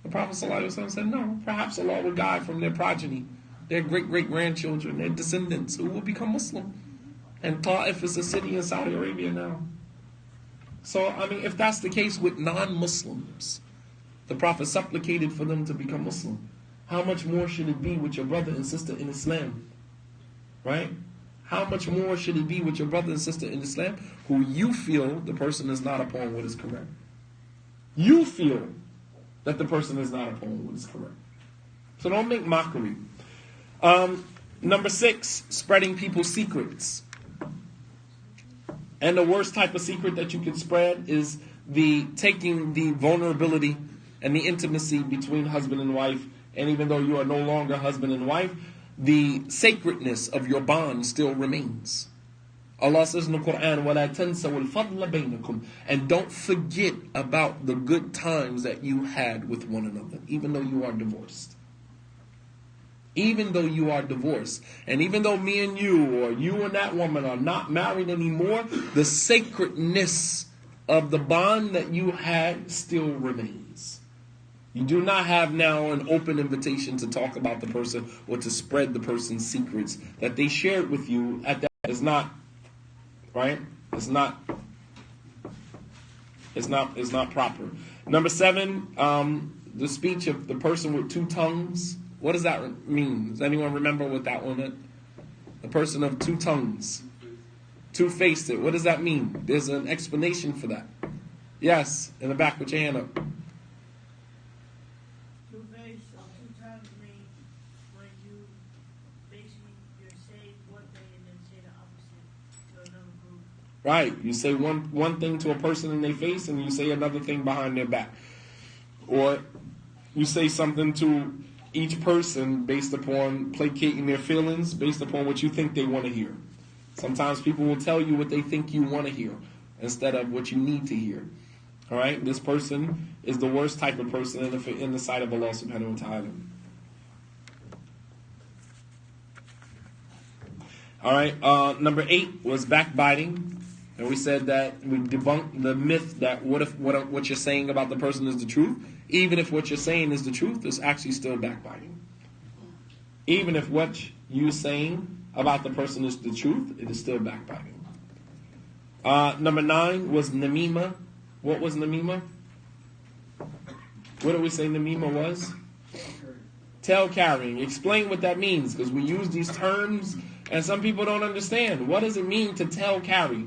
The Prophet ﷺ said, no, perhaps Allah will guide from their progeny, their great-great-grandchildren, their descendants who will become Muslim. And Ta'if is a city in Saudi Arabia now. So, if that's the case with non-Muslims, the Prophet supplicated for them to become Muslim. How much more should it be with your brother and sister in Islam? Right? How much more should it be with your brother and sister in Islam who you feel the person is not upon what is correct? You feel that the person is not upon what is correct. So don't make mockery. Number 6, spreading people's secrets. And the worst type of secret that you can spread is taking the vulnerability and the intimacy between husband and wife. And even though you are no longer husband and wife, the sacredness of your bond still remains. Allah says in the Quran, وَلَا تَنْسَوُا الْفَضْلَ بَيْنَكُمْ. And don't forget about the good times that you had with one another, even though you are divorced. Even though you are divorced, and even though me and you, or you and that woman are not married anymore, the sacredness of the bond that you had still remains. You do not have now an open invitation to talk about the person or to spread the person's secrets that they shared with you at that. It's not, right? It's not proper. Number 7, the speech of the person with 2 tongues. What does that mean? Does anyone remember what that one meant? The person of 2 tongues. 2-faced. What does that mean? There's an explanation for that. Yes, in the back with your hand up. 2-faced or 2 tongues mean when you basically say one thing and then say the opposite to another group. Right. You say one thing to a person in their face and you say another thing behind their back. Or you say something to each person based upon placating their feelings, based upon what you think they want to hear. Sometimes people will tell you what they think you want to hear instead of what you need to hear. All right? This person is the worst type of person in the sight of Allah subhanahu wa ta'ala. All right, number 8 was backbiting. And we said that we debunked the myth that what you're saying about the person is the truth. Even if what you're saying is the truth, it's actually still backbiting. Even if what you're saying about the person is the truth, it is still backbiting. Number 9 was namima. What was namima? What did we say namima was? Tell carrying. Explain what that means, because we use these terms and some people don't understand. What does it mean to tell carry?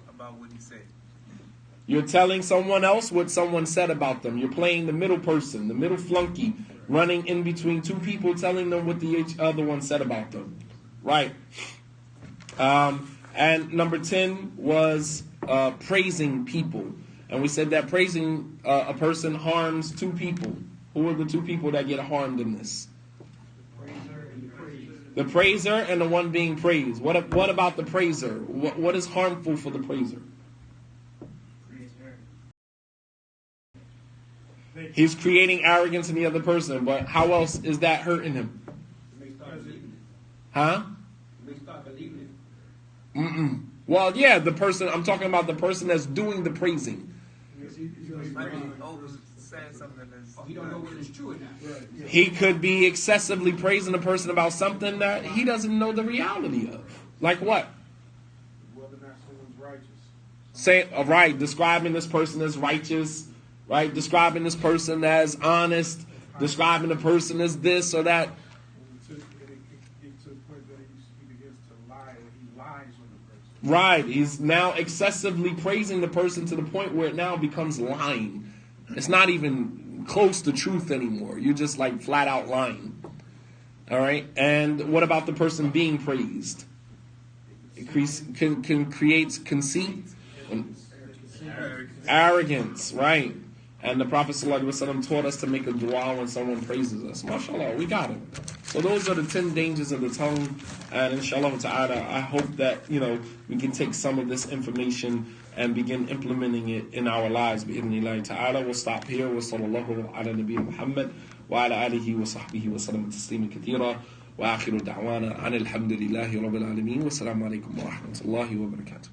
About what he said. You're telling someone else what someone said about them. You're playing the middle person, the middle flunky, running in between two people, telling them what the other one said about them. Right. And number 10 was praising people. And we said that praising a person harms two people. Who are the two people that get harmed in this? The praiser and the one being praised. What about the praiser? What is harmful for the praiser? He's creating arrogance in the other person, but how else is that hurting him? Huh? Well, yeah, the person, I'm talking about the person that's doing the praising. He don't know whether it's true or not. He could be excessively praising a person about something that he doesn't know the reality of. Like what? Whether or not someone's righteous. Say, right, describing this person as righteous, right? Describing this person as honest, describing the person as this or that. To the point that he begins to lie, or he lies on the person. Right, he's now excessively praising the person to the point where it now becomes lying. It's not even close to truth anymore. You're just like flat out lying. All right, and what about the person being praised? It creates conceit, arrogance, right? And the Prophet ﷺ taught us to make a dua when someone praises us. MashaAllah, we got it. So those are the 10 dangers of the tongue. And inshallah ta'ala, I hope that, we can take some of this information and begin implementing it in our lives. Bi'idhnillahi ta'ala. We'll stop here. Wa sallallahu ala nabiyyina Muhammad wa ala alihi wa sahbihi wa sallam tasliman kathira. Wa akhiru da'wana anil hamdulillahi rabbil alameen. Wa assalamu alaikum wa rahmatullahi wa barakatuh.